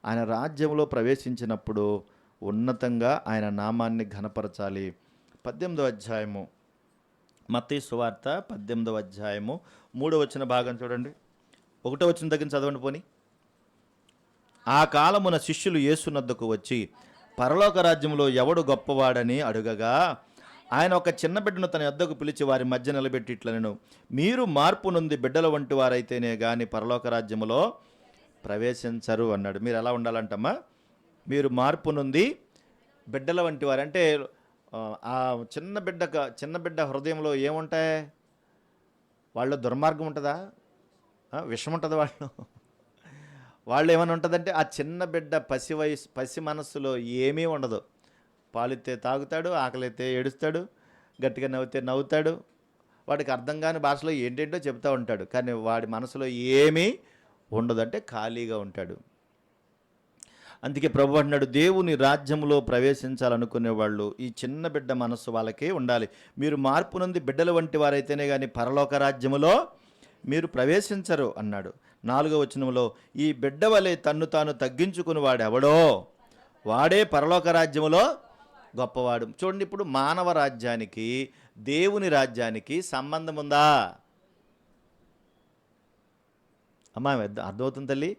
ఆయన రాజ్యంలో ప్రవేశించినప్పుడు ఉన్నతంగా ఆయన నామాన్ని ఘనపరచాలి. 18వ అధ్యాయము, మత్తయి సువార్త 18వ అధ్యాయము 3వ వచన భాగం చూడండి. 1వ వచనం దగ్గర చదవండి పోని. ఆ కాలమున శిష్యులు యేసునద్దకు వచ్చి, పరలోక రాజ్యంలో ఎవడు గొప్పవాడని అడుగగా, ఆయన ఒక చిన్న బిడ్డను తన యొద్దకు పిలిచి వారి మధ్య నిలబెట్టి ఇట్లనెను, మీరు మార్పు నుండి బిడ్డల వంటి వారైతేనే కానీ పరలోక రాజ్యములో ప్రవేశించరు అన్నాడు. మీరు ఎలా ఉండాలంటమ్మా? మీరు మార్పు నుండి బిడ్డల వంటి వారు అంటే ఆ చిన్న బిడ్డ హృదయంలో ఏముంటాయి? వాళ్ళు దుర్మార్గం ఉంటుందా? విషం ఉంటుందా? వాళ్ళు ఏమైనా ఉంటుందంటే ఆ చిన్న బిడ్డ పసి మనస్సులో ఏమీ ఉండదు. పాలితే తాగుతాడు, ఆకలితే ఏడుస్తాడు, గట్టిగా నవ్వుతే నవ్వుతాడు, వాడికి అర్థం కాని భాషలో ఏంటేంటో చెప్తూ ఉంటాడు, కానీ వాడి మనసులో ఏమీ ఉండదు, అంటే ఖాళీగా ఉంటాడు. అందుకే ప్రభు అంటున్నాడు, దేవుని రాజ్యంలో ప్రవేశించాలనుకునే వాళ్ళు ఈ చిన్న బిడ్డ మనస్సు వాళ్ళకే ఉండాలి. మీరు మార్పు నుండి బిడ్డల వంటి వారైతేనే కానీ పరలోక రాజ్యములో మీరు ప్రవేశించరు అన్నాడు. 4వ వచనంలో, ఈ బిడ్డ వలె తన్ను తాను తగ్గించుకుని వాడెవడో వాడే పరలోక రాజ్యములో గొప్పవాడు. చూడండి, ఇప్పుడు మానవ రాజ్యానికి దేవుని రాజ్యానికి సంబంధం ఉందా అమ్మా? అర్థమవుతుంది తల్లి?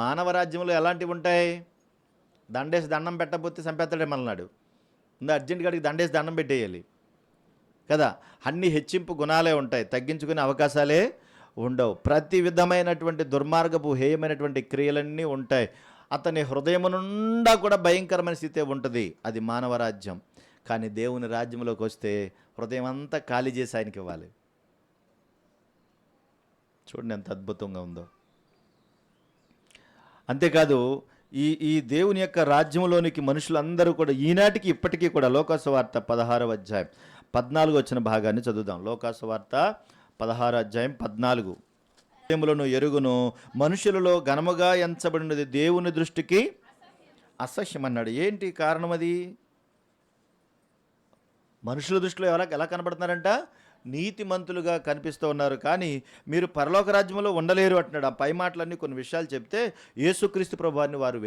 మానవ రాజ్యంలో ఎలాంటివి ఉంటాయి? దండేసి దండం పెట్టకపోతే చంపేస్తాడే మనన్నాడు. ముందు అర్జెంట్ గాడికి దండేసి దండం పెట్టేయాలి కదా. అన్ని హెచ్చింపు గుణాలే ఉంటాయి, తగ్గించుకునే అవకాశాలే ఉండవు. ప్రతి విధమైనటువంటి దుర్మార్గపు హేయమైనటువంటి క్రియలన్నీ ఉంటాయి. అతని హృదయం నుండా కూడా భయంకరమైన స్థితి ఉంటుంది. అది మానవ రాజ్యం. కానీ దేవుని రాజ్యంలోకి వస్తే హృదయం అంతా ఖాళీ చేసి ఆయనకి ఇవ్వాలి. చూడండి ఎంత అద్భుతంగా ఉందో. అంతేకాదు, ఈ దేవుని యొక్క రాజ్యంలోనికి మనుషులందరూ కూడా ఈనాటికి ఇప్పటికీ కూడా లోకాసువార్త 16వ అధ్యాయం 14 వచ్చిన భాగాన్ని చదువుదాం. లోకాసువార్త 16 అధ్యాయం 14. ను ఎరుగును, మనుషులలో ఘనముగా ఎంచబడినది దేవుని దృష్టికి అసహ్యం అన్నాడు. ఏంటి కారణం? అది మనుషుల దృష్టిలో ఎలా కనబడుతున్నారంట? నీతిమంతులుగా కనిపిస్తూ ఉన్నారు, కానీ మీరు పరలోక రాజ్యంలో ఉండలేరు అంటున్నాడు. ఆ పై మాటలన్నీ కొన్ని విషయాలు చెప్తే యేసుక్రీస్తు ప్రభువారిని వారు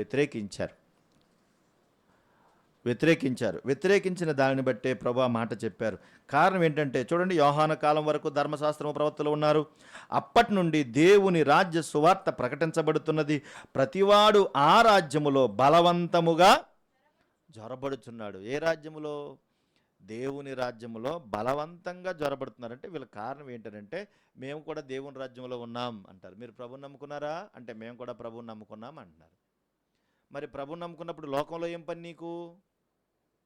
వ్యతిరేకించిన దానిని బట్టే ప్రభు మాట చెప్పారు. కారణం ఏంటంటే చూడండి, యోహాన కాలం వరకు ధర్మశాస్త్రము ప్రవక్తలు ఉన్నారు. అప్పటి నుండి దేవుని రాజ్య సువార్త ప్రకటించబడుతున్నది. ప్రతివాడు ఆ రాజ్యములో బలవంతముగా జ్వరబడుచున్నాడు. ఏ రాజ్యములో? దేవుని రాజ్యములో బలవంతంగా జ్వరబడుతున్నారంటే వీళ్ళ కారణం ఏంటంటే, మేము కూడా దేవుని రాజ్యంలో ఉన్నాం అంటారు. మీరు ప్రభుని నమ్ముకున్నారా అంటే, మేము కూడా ప్రభుని నమ్ముకున్నాం అంటున్నారు. మరి ప్రభుని నమ్ముకున్నప్పుడు లోకంలో ఏం పని? నీకు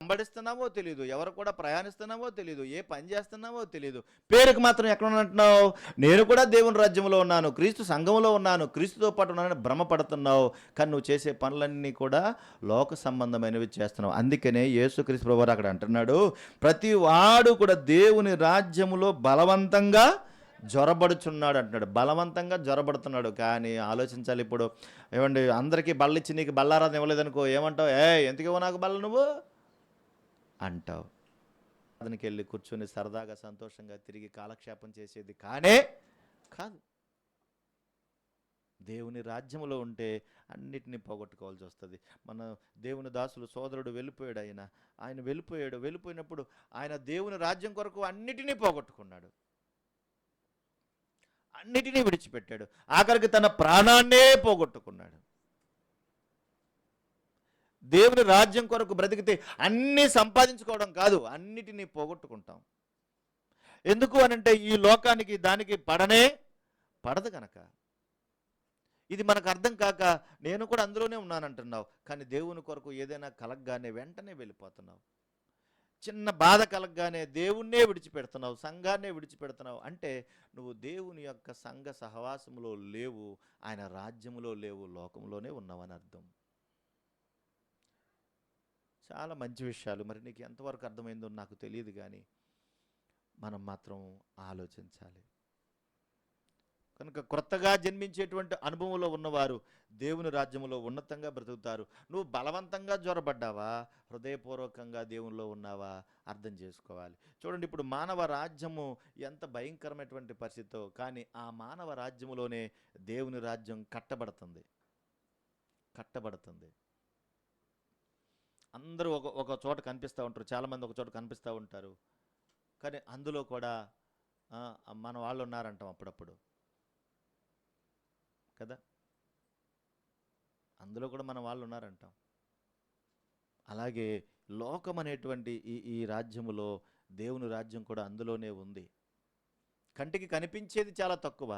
వెంబడిస్తున్నావో తెలియదు, ఎవరు కూడా ప్రయాణిస్తున్నావో తెలియదు, ఏ పని చేస్తున్నావో తెలియదు, పేరుకు మాత్రం ఎక్కడ ఉంటున్నావు? నేను కూడా దేవుని రాజ్యంలో ఉన్నాను, క్రీస్తు సంఘంలో ఉన్నాను, క్రీస్తుతో పాటు ఉన్నానని భ్రమపడుతున్నావు. కానీ నువ్వు చేసే పనులన్నీ కూడా లోక సంబంధమైనవి చేస్తున్నావు. అందుకనే యేసుక్రీస్తు ప్రభువు అక్కడ అంటున్నాడు, ప్రతి వాడు కూడా దేవుని రాజ్యములో బలవంతంగా జ్వరబడుచున్నాడు అంటున్నాడు. బలవంతంగా జ్వరబడుతున్నాడు. కానీ ఆలోచించాలి, ఇప్పుడు ఏమండి, అందరికీ బళ్ళిచ్చి నీకు బల్లారాధన ఇవ్వలేదనుకో, ఏమంటావు? ఎందుకేవో నాకు బల్ల నువ్వు అంటావు. అతనికి వెళ్ళి కూర్చొని సరదాగా సంతోషంగా తిరిగి కాలక్షేపం చేసేది కానే కాదు. దేవుని రాజ్యంలో ఉంటే అన్నిటినీ పోగొట్టుకోవాల్సి వస్తుంది. మన దేవుని దాసులు సోదరుడు వెళ్ళిపోయాడు. ఆయన వెళ్ళిపోయినప్పుడు ఆయన దేవుని రాజ్యం కొరకు అన్నిటినీ పోగొట్టుకున్నాడు, అన్నిటినీ విడిచిపెట్టాడు, ఆఖరికి తన ప్రాణాన్నే పోగొట్టుకున్నాడు. దేవుని రాజ్యం కొరకు బ్రతికితే అన్నీ సంపాదించుకోవడం కాదు, అన్నిటినీ పోగొట్టుకుంటాం. ఎందుకు అనంటే ఈ లోకానికి దానికి పడదు కనుక. ఇది మనకు అర్థం కాక నేను కూడా అందులోనే ఉన్నానంటున్నావు, కానీ దేవుని కొరకు ఏదైనా కలగగానే వెంటనే వెళ్ళిపోతున్నావు. చిన్న బాధ కలగగానే దేవుణ్ణే విడిచిపెడుతున్నావు, సంఘాన్నే విడిచిపెడుతున్నావు. అంటే నువ్వు దేవుని యొక్క సంఘ సహవాసములో లేవు, ఆయన రాజ్యములో లేవు, లోకంలోనే ఉన్నావని అర్థం. చాలా మంచి విషయాలు. మరి నీకు ఎంతవరకు అర్థమైందో నాకు తెలియదు, కానీ మనం మాత్రం ఆలోచించాలి. కనుక క్రొత్తగా జన్మించేటువంటి అనుభవంలో ఉన్నవారు దేవుని రాజ్యంలో ఉన్నతంగా బ్రతుకుతారు. నువ్వు బలవంతంగా జ్వరబడ్డావా, హృదయపూర్వకంగా దేవునిలో ఉన్నావా అర్థం చేసుకోవాలి. చూడండి, ఇప్పుడు మానవ రాజ్యము ఎంత భయంకరమైనటువంటి పరిస్థితో, కానీ ఆ మానవ రాజ్యములోనే దేవుని రాజ్యం కట్టబడుతుంది. అందరూ ఒక చోట కనిపిస్తూ ఉంటారు, చాలామంది ఒక చోట కనిపిస్తూ ఉంటారు, కానీ అందులో కూడా మన వాళ్ళు ఉన్నారంటాం అప్పుడప్పుడు కదా, అందులో కూడా మన వాళ్ళు ఉన్నారంటాం. అలాగే లోకం అనేటువంటి ఈ రాజ్యములో దేవుని రాజ్యం కూడా అందులోనే ఉంది. కంటికి కనిపించేది చాలా తక్కువ,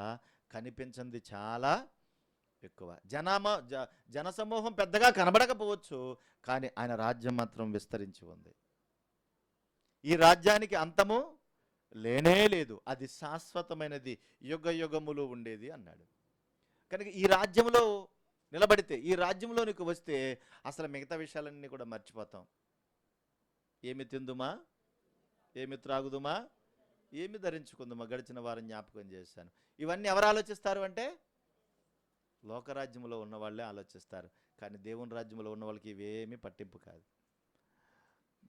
కనిపించింది చాలా ఎక్కువ. జనసమూహం పెద్దగా కనబడకపోవచ్చు, కానీ ఆయన రాజ్యం మాత్రం విస్తరించి ఉంది. ఈ రాజ్యానికి అంతము లేనే లేదు, అది శాశ్వతమైనది, యుగ యుగములు ఉండేది అన్నాడు. కనుక ఈ రాజ్యంలో నిలబడితే, ఈ రాజ్యంలోనికి వస్తే అసలు మిగతా విషయాలన్నీ కూడా మర్చిపోతాం. ఏమి తిందుమా, ఏమి త్రాగుదుమా, ఏమి ధరించుకుందుమా, గడిచిన వారం జ్ఞాపకం చేశాను. ఇవన్నీ ఎవరు ఆలోచిస్తారు అంటే లోకరాజ్యంలో ఉన్న వాళ్ళే ఆలోచిస్తారు, కానీ దేవుని రాజ్యంలో ఉన్న వాళ్ళకి ఇవేమీ పట్టింపు కాదు.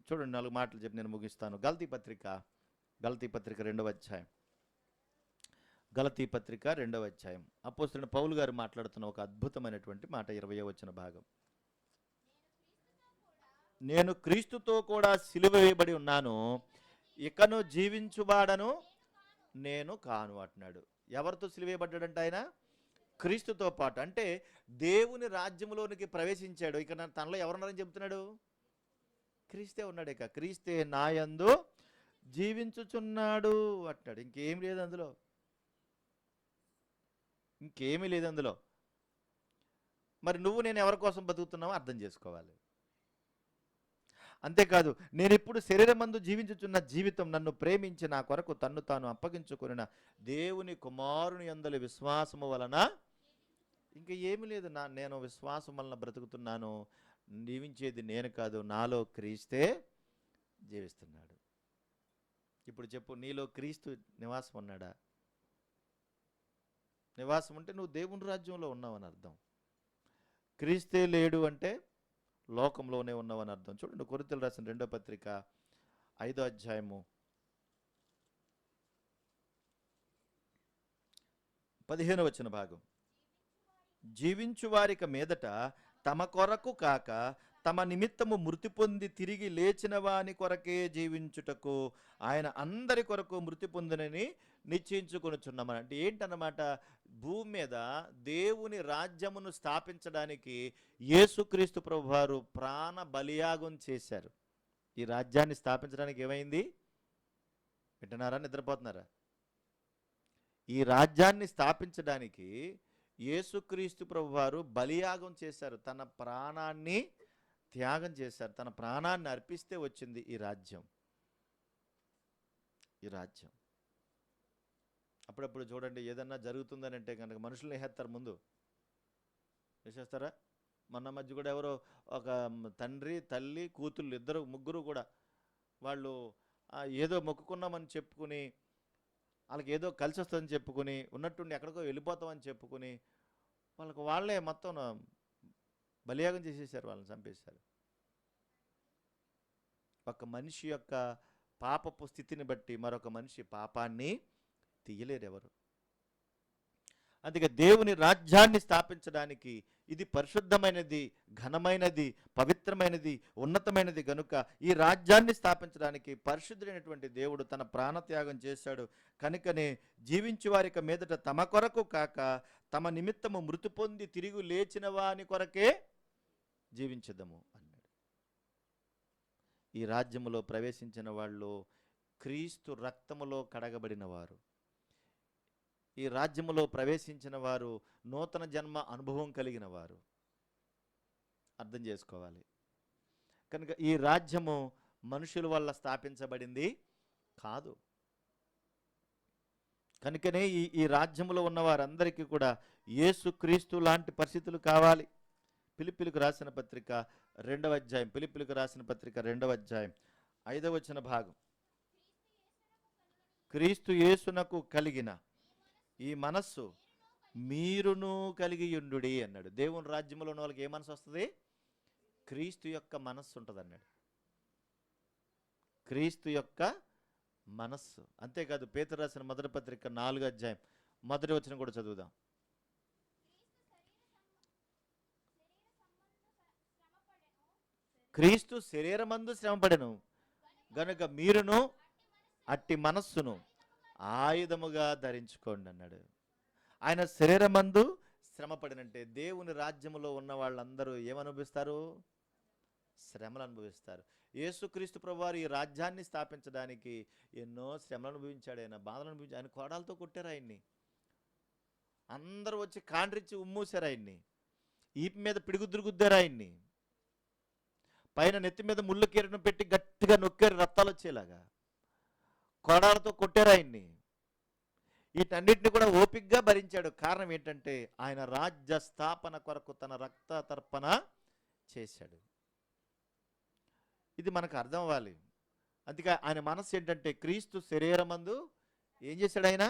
చూడండి, 4 మాటలు చెప్పి నేను ముగిస్తాను. గలతీ పత్రిక 2వ అధ్యాయం. గలతీ పత్రిక 2వ అధ్యాయం. అపోస్తలుడైన పౌలు గారు మాట్లాడుతున్న ఒక అద్భుతమైనటువంటి మాట, 20వ వచన భాగం. నేను క్రీస్తుతో కూడా సిలువ వేయబడి ఉన్నాను, ఇకను జీవించువాడను నేను కాను అంటున్నాడు. ఎవరితో సిలువ వేయబడ్డాడంట ఆయన? క్రీస్తుతో పాటు. అంటే దేవుని రాజ్యంలోనికి ప్రవేశించాడు. ఇక తనలో ఎవరున్నారని చెప్తున్నాడు? క్రీస్తే ఉన్నాడు. ఇక క్రీస్తే నాయందు జీవించుచున్నాడు అంటున్నాడు. ఇంకేం లేదు అందులో, ఇంకేమీ లేదు అందులో. మరి నువ్వు నేను ఎవరి కోసం బతుకుతున్నావో అర్థం చేసుకోవాలి. అంతేకాదు, నేను ఇప్పుడు శరీరమందు జీవించుచున్న జీవితం నన్ను ప్రేమించి నా కొరకు తన్ను తాను అప్పగించుకున్న దేవుని కుమారుని యందలి విశ్వాసము వలన, ఇంకా ఏమీ లేదు, నేను విశ్వాసం వలన బ్రతుకుతున్నాను. జీవించేది నేను కాదు, నాలో క్రీస్తే జీవిస్తున్నాడు. ఇప్పుడు చెప్పు, నీలో క్రీస్తు నివాసం ఉన్నాడా? నివాసం ఉంటే నువ్వు దేవుని రాజ్యంలో ఉన్నావని అర్థం. క్రీస్తే లేడు అంటే లోకంలోనే ఉన్నావని అర్థం. చూడండి, కొరింథీయులకు రాసిన 2వ పత్రిక 5వ అధ్యాయము 15వ వచన భాగం. జీవించు వారిక మీదట తమ కొరకు కాక తమ నిమిత్తము మృతి పొంది తిరిగి లేచిన వాని కొరకే జీవించుటకు ఆయన అందరి కొరకు మృతి పొందినని నిశ్చయించుకొనుచున్నామని. అంటే ఏంటన్నమాట? భూమి మీద దేవుని రాజ్యమును స్థాపించడానికి యేసుక్రీస్తు ప్రభువారు ప్రాణ బలియాగం చేశారు. ఈ రాజ్యాన్ని స్థాపించడానికి ఏమైంది? వింటున్నారా, నిద్రపోతున్నారా? ఈ రాజ్యాన్ని స్థాపించడానికి యేసుక్రీస్తు ప్రభువారు బలియాగం చేశారు, తన ప్రాణాన్ని త్యాగం చేశారు, తన ప్రాణాన్ని అర్పిస్తే వచ్చింది ఈ రాజ్యం. ఈ రాజ్యం అప్పుడప్పుడు చూడండి, ఏదన్నా జరుగుతుందని అంటే కనుక మనుషులు వేసేస్తారు, ముందు వేసేస్తారా? మొన్న మధ్య కూడా ఎవరో ఒక తండ్రి తల్లి కూతుళ్ళు ఇద్దరు ముగ్గురు కూడా వాళ్ళు ఏదో మొక్కుకున్నామని చెప్పుకుని, వాళ్ళకి ఏదో కలిసి వస్తుందని చెప్పుకుని, ఉన్నట్టుండి ఎక్కడికో వెళ్ళిపోతామని చెప్పుకుని వాళ్ళే మొత్తం బలియాగం చేసేసారు, వాళ్ళని చంపేశారు. ఒక మనిషి యొక్క పాపపు స్థితిని బట్టి మరొక మనిషి పాపాన్ని తీయలేరు ఎవరు. అందుకే దేవుని రాజ్యాన్ని స్థాపించడానికి ఇది పరిశుద్ధమైనది, ఘనమైనది, పవిత్రమైనది, ఉన్నతమైనది గనుక ఈ రాజ్యాన్ని స్థాపించడానికి పరిశుద్ధుడైనటువంటి దేవుడు తన ప్రాణత్యాగం చేశాడు. కనుకనే జీవించు వారిక మీదట తమ కొరకు కాక తమ నిమిత్తము మృతి పొంది తిరిగి లేచిన వాని కొరకే జీవించదము అన్నాడు. ఈ రాజ్యములో ప్రవేశించిన వాళ్ళు క్రీస్తు రక్తములో కడగబడిన వారు. ఈ రాజ్యములో ప్రవేశించిన వారు నూతన జన్మ అనుభవం కలిగిన వారు. అర్థం చేసుకోవాలి. కనుక ఈ రాజ్యము మనుషుల వల్ల స్థాపించబడింది కాదు. కనుకనే ఈ రాజ్యములో ఉన్న వారందరికీ కూడా యేసుక్రీస్తు లాంటి పరిస్థితులు కావాలి. ఫిలిప్పీయులకు రాసిన పత్రిక 2వ అధ్యాయం, ఫిలిప్పీయులకు రాసిన పత్రిక 2వ అధ్యాయం 5వ వచన భాగం. క్రీస్తు యేసునకు కలిగిన ఈ మనస్సు మీరును కలిగి యుండుడి అన్నాడు. దేవుని రాజ్యంలో ఉన్న వాళ్ళకి ఏ మనసు వస్తుంది? క్రీస్తు యొక్క మనస్సు ఉంటుంది అన్నాడు. క్రీస్తు యొక్క మనస్సు. అంతేకాదు పేతురు రాసిన మొదటి పత్రిక 4వ అధ్యాయం 1వ వచనం కూడా చదువుదాం. క్రీస్తు శరీరమందు శ్రమపడెను గనుక మీరును అట్టి మనస్సును ఆయుధముగా ధరించుకోండి అన్నాడు. ఆయన శరీరమందు శ్రమపడినంటే దేవుని రాజ్యములో ఉన్న వాళ్ళందరూ ఏమనుభవిస్తారు? శ్రమలు అనుభవిస్తారు. యేసుక్రీస్తు ప్రభువారు ఈ రాజ్యాన్ని స్థాపించడానికి ఎన్నో శ్రమలు అనుభవించాడు. ఆయన బాధలు అనుభవించాడు. ఆయన కోడాలతో కొట్టారు ఆయన్ని. అందరూ వచ్చి కాండ్రించి ఉమ్మూసారు ఆయన్ని. ఈపు మీద పిడిగుద్దురు గుద్దారు ఆయన్ని. పైన నెత్తి మీద ముళ్ళు కిరీటం పెట్టి గట్టిగా నొక్కారు, రక్తాలు వచ్చేలాగా. కోడాలతో కొట్టారు ఆయన్ని. వీటన్నిటిని కూడా ఓపికగా భరించాడు. కారణం ఏంటంటే ఆయన రాజ్య స్థాపన కొరకు తన రక్త తర్పణ చేశాడు. ఇది మనకు అర్థం అవ్వాలి. అందుకే ఆయన మనస్సు ఏంటంటే క్రీస్తు శరీరమందు ఏం చేశాడు? ఆయన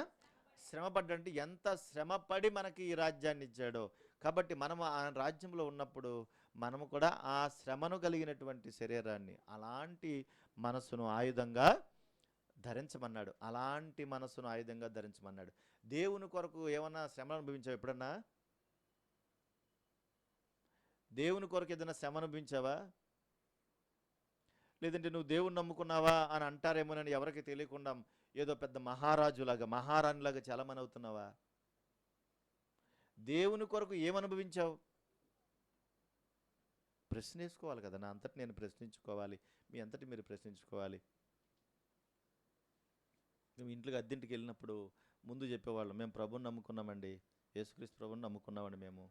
శ్రమపడ్డంటే ఎంత శ్రమపడి మనకి ఈ రాజ్యాన్ని ఇచ్చాడో. కాబట్టి మనము ఆ రాజ్యంలో ఉన్నప్పుడు మనము కూడా ఆ శ్రమను కలిగినటువంటి శరీరాన్ని, అలాంటి మనస్సును ఆయుధంగా ధరించమన్నాడు. అలాంటి మనస్సును ఆయుధంగా ధరించమన్నాడు. దేవుని కొరకు ఏమన్నా శ్రమ అనుభవించావు ఎప్పుడన్నా? దేవుని కొరకు ఏదైనా శ్రమ అనుభవించావా? లేదంటే నువ్వు దేవుని నమ్ముకున్నావా అని అంటారేమోనని ఎవరికి తెలియకుండా ఏదో పెద్ద మహారాజులాగా, మహారాణిలాగా చాలామంది అవుతున్నావా? దేవుని కొరకు ఏమనుభవించావు? ప్రశ్న వేసుకోవాలి కదా. నా అంతటి నేను ప్రశ్నించుకోవాలి, మీ అంతటి మీరు ప్రశ్నించుకోవాలి. మేము ఇంట్లోకి అద్దెంటికి వెళ్ళినప్పుడు ముందు చెప్పేవాళ్ళం, మేము ప్రభుని నమ్ముకున్నామండి, యేసుక్రీస్తు ప్రభుని నమ్ముకున్నామండి, మేము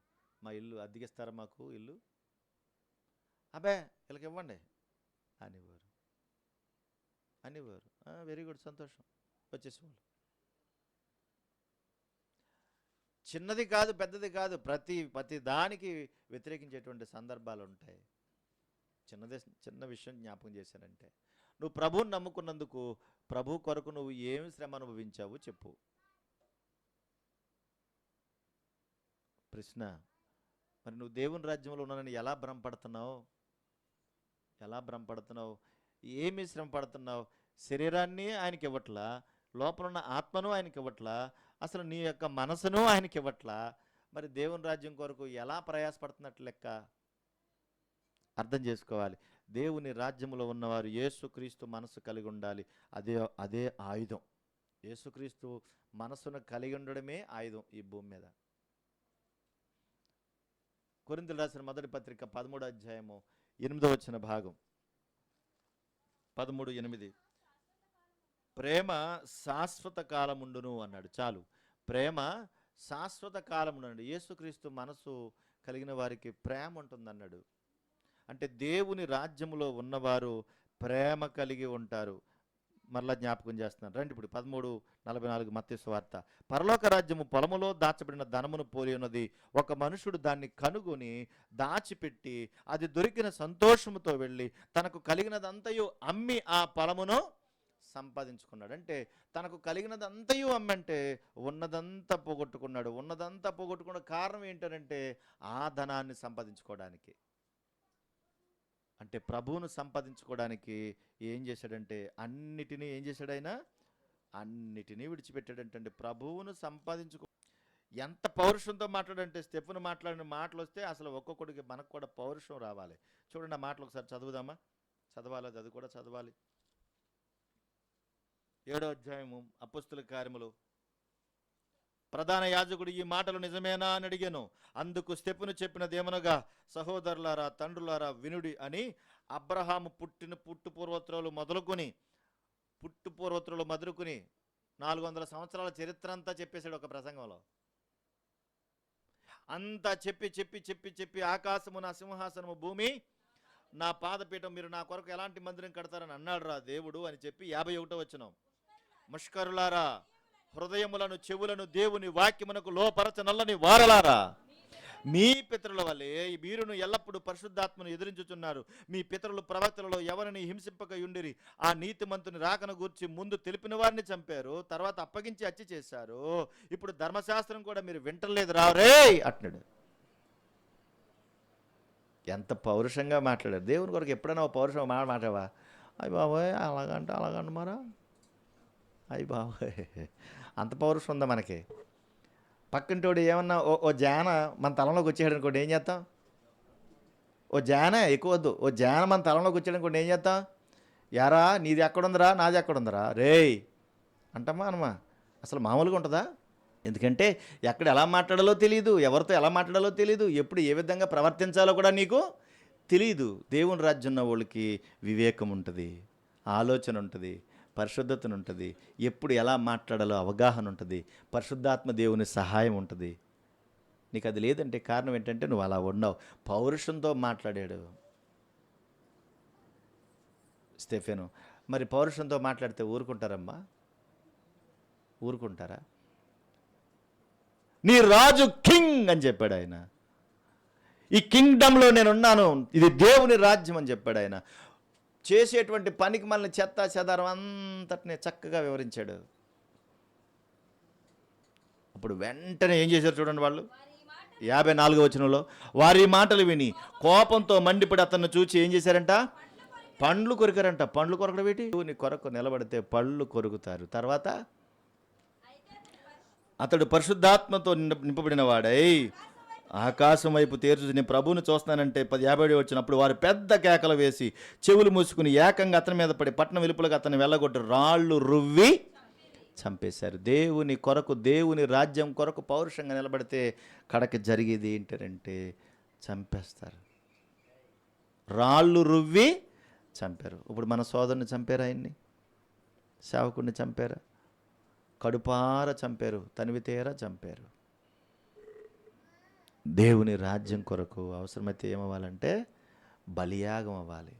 మా ఇల్లు అద్దెకిస్తారా మాకు ఇల్లు? అబ్బే వీళ్ళకి ఇవ్వండి అనేవారు. వెరీ గుడ్, సంతోషం, వచ్చేసేవాళ్ళు. చిన్నది కాదు పెద్దది కాదు, ప్రతి దానికి వ్యతిరేకించేటువంటి సందర్భాలు ఉంటాయి. చిన్న విషయం జ్ఞాపకం చేశానంటే, నువ్వు ప్రభువుని నమ్ముకున్నందుకు ప్రభు కొరకు నువ్వు ఏమి శ్రమ అనుభవించావు చెప్పు. ప్రశ్న. మరి నువ్వు దేవుని రాజ్యంలో ఉన్నానని ఎలా భ్రమపడుతున్నావు? ఏమి శ్రమ పడుతున్నావు? శరీరాన్ని ఆయనకి ఇవ్వట్లా, లోపల ఉన్న ఆత్మను ఆయనకి ఇవ్వట్లా, అసలు నీ యొక్క మనసును ఆయనకి ఇవ్వట్లా. మరి దేవుని రాజ్యం కొరకు ఎలా ప్రయాసపడుతున్నట్లు లెక్క? అర్థం చేసుకోవాలి. దేవుని రాజ్యంలో ఉన్నవారు యేసుక్రీస్తు మనసు కలిగి ఉండాలి. అదే ఆయుధం. యేసుక్రీస్తు మనసును కలిగి ఉండడమే ఆయుధం ఈ భూమి మీద. కొరింథీయులకు రాసిన మొదటి పత్రిక 13వ అధ్యాయము 8వ వచన భాగం. 13:8. ప్రేమ శాశ్వత కాలముండును అన్నాడు. చాలు, ప్రేమ శాశ్వత కాలముండు. యేసుక్రీస్తు మనసు కలిగిన వారికి ప్రేమ ఉంటుందన్నాడు. అంటే దేవుని రాజ్యములో ఉన్నవారు ప్రేమ కలిగి ఉంటారు. మరలా జ్ఞాపకం చేస్తున్నాను రండి. ఇప్పుడు 13:44 మత్తయి సువార్త. పరలోక రాజ్యము పొలములో దాచబడిన ధనమును పోలి ఉన్నది. ఒక మనుషుడు దాన్ని కనుగొని దాచిపెట్టి అది దొరికిన సంతోషముతో వెళ్ళి తనకు కలిగినదంతయు అమ్మి ఆ పొలమును సంపాదించుకున్నాడు. అంటే తనకు కలిగినదంతయు అమ్మంటే ఉన్నదంతా పోగొట్టుకున్న కారణం ఏంటంటే ఆ ధనాన్ని సంపాదించుకోవడానికి. అంటే ప్రభువును సంపాదించుకోవడానికి ఏం చేశాడంటే అన్నిటినీ ఏం చేశాడు? ఆయన అన్నిటినీ విడిచిపెట్టాడంటే ప్రభువును సంపాదించుకో. ఎంత పౌరుషంతో మాట్లాడంటే, స్టెఫెను మాట్లాడిన మాటలు వస్తే అసలు ఒక్కొక్కడికి మనకు కూడా పౌరుషం రావాలి. చూడండి ఆ మాటలు ఒకసారి చదువుదామా? చదవాలి, అది కూడా చదవాలి. 7వ అధ్యాయము అపొస్తలుల కార్యములు. ప్రధాన యాజకుడు ఈ మాటలు నిజమేనా అని అడిగాను. అందుకు స్టెఫెను చెప్పినదేమనగా, సహోదరులారా, తండ్రులారా, వినుడి అని అబ్రహాము పుట్టిన పుట్టుపూర్వోత్తరాలు మొదలుకొని 400 సంవత్సరాల చరిత్ర అంతా చెప్పేశాడు ఒక ప్రసంగంలో. అంతా చెప్పి చెప్పి చెప్పి చెప్పి ఆకాశము నా సింహాసనము, భూమి నా పాదపీఠం, మీరు నా కొరకు ఎలాంటి మందిరం కడతారని అన్నాడు రా దేవుడు అని చెప్పి 51వ వచనం, ముష్కరులారా, హృదయములను చెవులను దేవుని వాక్యమునకు లోపరచ నల్లని వారలారా, మీ పితరుల వలె మీరును ఎల్లప్పుడూ పరిశుద్ధాత్మను ఎదిరించుచున్నారు. మీ పితరులు ప్రవక్తలలో ఎవరిని హింసింపక యుండిరి. ఆ నీతిమంతుని రాకను గూర్చి ముందు తెలిపిన వారిని చంపారు, తర్వాత అప్పగించి హత్య చేశారు. ఇప్పుడు ధర్మశాస్త్రం కూడా మీరు వింటలేదు రారే అంటున్నాడు. ఎంత పౌరుషంగా మాట్లాడారు. దేవుని కొరకు ఎప్పుడైనా ఒక పౌరుషం మాట్లాడవా? అయ్యి బాబోయ్ అలాగంట అలాగంట మరా, అయ్యి బాబోయ్ అంత పౌరుషం ఉందా మనకి? పక్కింటోడు ఏమన్నా ఓ జాన మన తలంలోకి వచ్చాడు అనుకోండి, ఏం చేస్తాం? ఓ జాన ఎక్కువ వద్దు, ఓ జాన మన తలంలోకి వచ్చాడు అనుకోండి, ఏం చేస్తాం? యారా నీది ఎక్కడుందరా, నాది ఎక్కడుందరా రేయ్ అంటమ్మా అనమా? అసలు మామూలుగా ఉంటుందా? ఎందుకంటే ఎక్కడ ఎలా మాట్లాడాలో తెలియదు, ఎవరితో ఎలా మాట్లాడాలో తెలియదు, ఎప్పుడు ఏ విధంగా ప్రవర్తించాలో కూడా నీకు తెలియదు. దేవుని రాజ్యం ఉన్న వాళ్ళకి వివేకం ఉంటుంది, ఆలోచన ఉంటుంది, పరిశుద్ధతను ఉంటుంది, ఎప్పుడు ఎలా మాట్లాడాలో అవగాహన ఉంటుంది, పరిశుద్ధాత్మ దేవుని సహాయం ఉంటుంది. నీకు అది లేదంటే కారణం ఏంటంటే నువ్వు అలా ఉన్నావు. పౌరుషంతో మాట్లాడాడు స్టెఫెను. మరి పౌరుషంతో మాట్లాడితే ఊరుకుంటారమ్మా? ఊరుకుంటారా? నీ రాజు కింగ్ అని చెప్పాడు ఆయన. ఈ కింగ్డంలో నేనున్నాను, ఇది దేవుని రాజ్యం అని చెప్పాడు ఆయన. చేసేటువంటి పనికి మనల్ని చెత్త చెదారం అంతటిని చక్కగా వివరించాడు. అప్పుడు వెంటనే ఏం చేశారు చూడండి వాళ్ళు, 54వ వచనంలో, వారి మాటలు విని కోపంతో మండిపడి అతన్ని చూచి ఏం చేశారంట? పండ్లు కొరికారంట. పండ్లు కొరకడం ఏంటి? నీ కొరకు నిలబడితే పళ్ళు కొరుకుతారు. తర్వాత అతడు పరిశుద్ధాత్మతో నింపబడిన వాడై ఆకాశం వైపు తేర్చు నేను ప్రభువుని చూస్తానంటే 50 వచ్చినప్పుడు వారు పెద్ద కేకలు వేసి చెవులు మూసుకుని ఏకంగా అతని మీద పడి పట్టణం వెలుపలకు అతన్ని వెళ్ళగొట్టి రాళ్ళు రువ్వి చంపేశారు. దేవుని కొరకు, దేవుని రాజ్యం కొరకు పౌరుషంగా నిలబడితే కడకి జరిగేది ఏంటంటే చంపేస్తారు. రాళ్ళు రువ్వి చంపారు. ఇప్పుడు మన సోదరుని చంపారు, ఆయన్ని సేవకుడిని చంపారా? కడుపార చంపారు, తనివితేరా చంపారు. దేవుని రాజ్యం కొరకు అవసరమైతే ఏమవ్వాలంటే బలియాగం అవ్వాలి.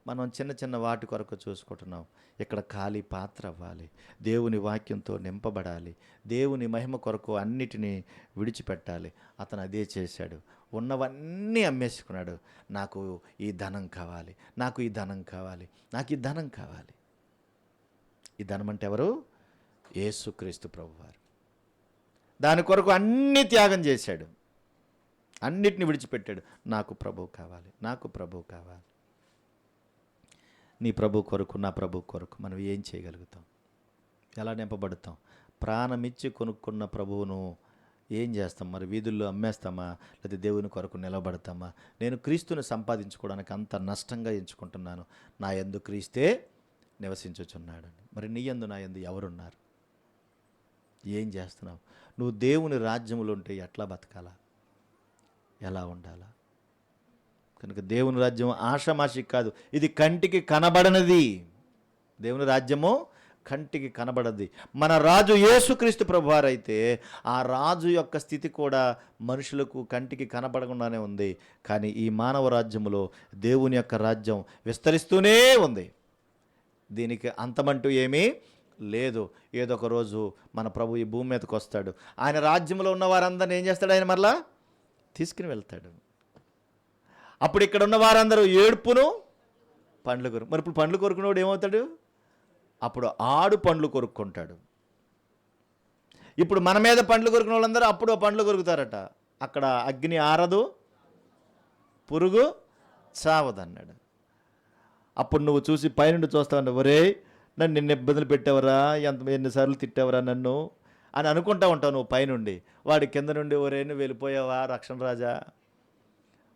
మనం చిన్న చిన్న వాటి కొరకు చూసుకుంటున్నాం. ఇక్కడ ఖాళీ పాత్ర అవ్వాలి, దేవుని వాక్యంతో నింపబడాలి, దేవుని మహిమ కొరకు అన్నిటినీ విడిచిపెట్టాలి. అతను అదే చేశాడు. ఉన్నవన్నీ అమ్మేసుకున్నాడు. నాకు ఈ ధనం కావాలి, నాకు ఈ ధనం కావాలి, నాకు ఈ ధనం కావాలి. ఈ ధనం అంటే ఎవరు? యేసుక్రీస్తు ప్రభువారు. దాని కొరకు అన్ని త్యాగం చేశాడు, అన్నిటిని విడిచిపెట్టాడు. నాకు ప్రభువు కావాలి, నాకు ప్రభువు కావాలి. నీ ప్రభు కొరకు, నా ప్రభు కొరకు మనం ఏం చేయగలుగుతాం? ఎలా నింపబడతాం? ప్రాణమిచ్చి కొనుక్కున్న ప్రభువును ఏం చేస్తాం? మరి వీధుల్లో అమ్మేస్తామా, లేదా దేవుని కొరకు నిలబడతామా? నేను క్రీస్తుని సంపాదించుకోవడానికి అంత నష్టంగా ఎంచుకుంటున్నాను. నా యందు క్రీస్తే నివసించుచున్నాడు. మరి నీ యందు నా యందు ఎవరున్నారు? ఏం చేస్తున్నావు? నువ్వు దేవుని రాజ్యములో ఉంటే ఎట్లా బతకాలా, ఎలా ఉండాలా? కనుక దేవుని రాజ్యం ఆషామాషి కాదు, ఇది కంటికి కనబడనిది. దేవుని రాజ్యము కంటికి కనబడది. మన రాజు యేసుక్రీస్తు ప్రభువారైతే ఆ రాజు యొక్క స్థితి కూడా మనుషులకు కంటికి కనబడకుండానే ఉంది. కానీ ఈ మానవ రాజ్యములో దేవుని యొక్క రాజ్యం విస్తరిస్తూనే ఉంది. దీనికి అంతమంటూ ఏమీ లేదు. ఏదో ఒక రోజు మన ప్రభు ఈ భూమి మీదకి వస్తాడు. ఆయన రాజ్యంలో ఉన్న వారందరిని ఏం చేస్తాడు? ఆయన మరలా తీసుకుని వెళ్తాడు. అప్పుడు ఇక్కడ ఉన్న వారందరూ ఏడుపును పండ్లు కొరకు. మరి ఇప్పుడు పండ్లు కొరుకునేవాడు ఏమవుతాడు? అప్పుడు ఆడు పండ్లు కొరుక్కుంటాడు. ఇప్పుడు మన మీద పండ్లు కొరుకునే వాళ్ళందరూ అప్పుడు పండ్లు కొరుకుతారట. అక్కడ అగ్ని ఆరదు, పురుగు చావదన్నాడు. అప్పుడు నువ్వు చూసి పైనుండి చూస్తావు, ఒరే నన్ను నిన్ను ఇబ్బందులు పెట్టావరా, ఎన్నిసార్లు తిట్టావరా నన్ను అని అనుకుంటా ఉంటావు నువ్వు పైనుండి. వాడి కింద నుండి ఒరే నువ్వు వెళ్ళిపోయావా రక్షణ రాజా,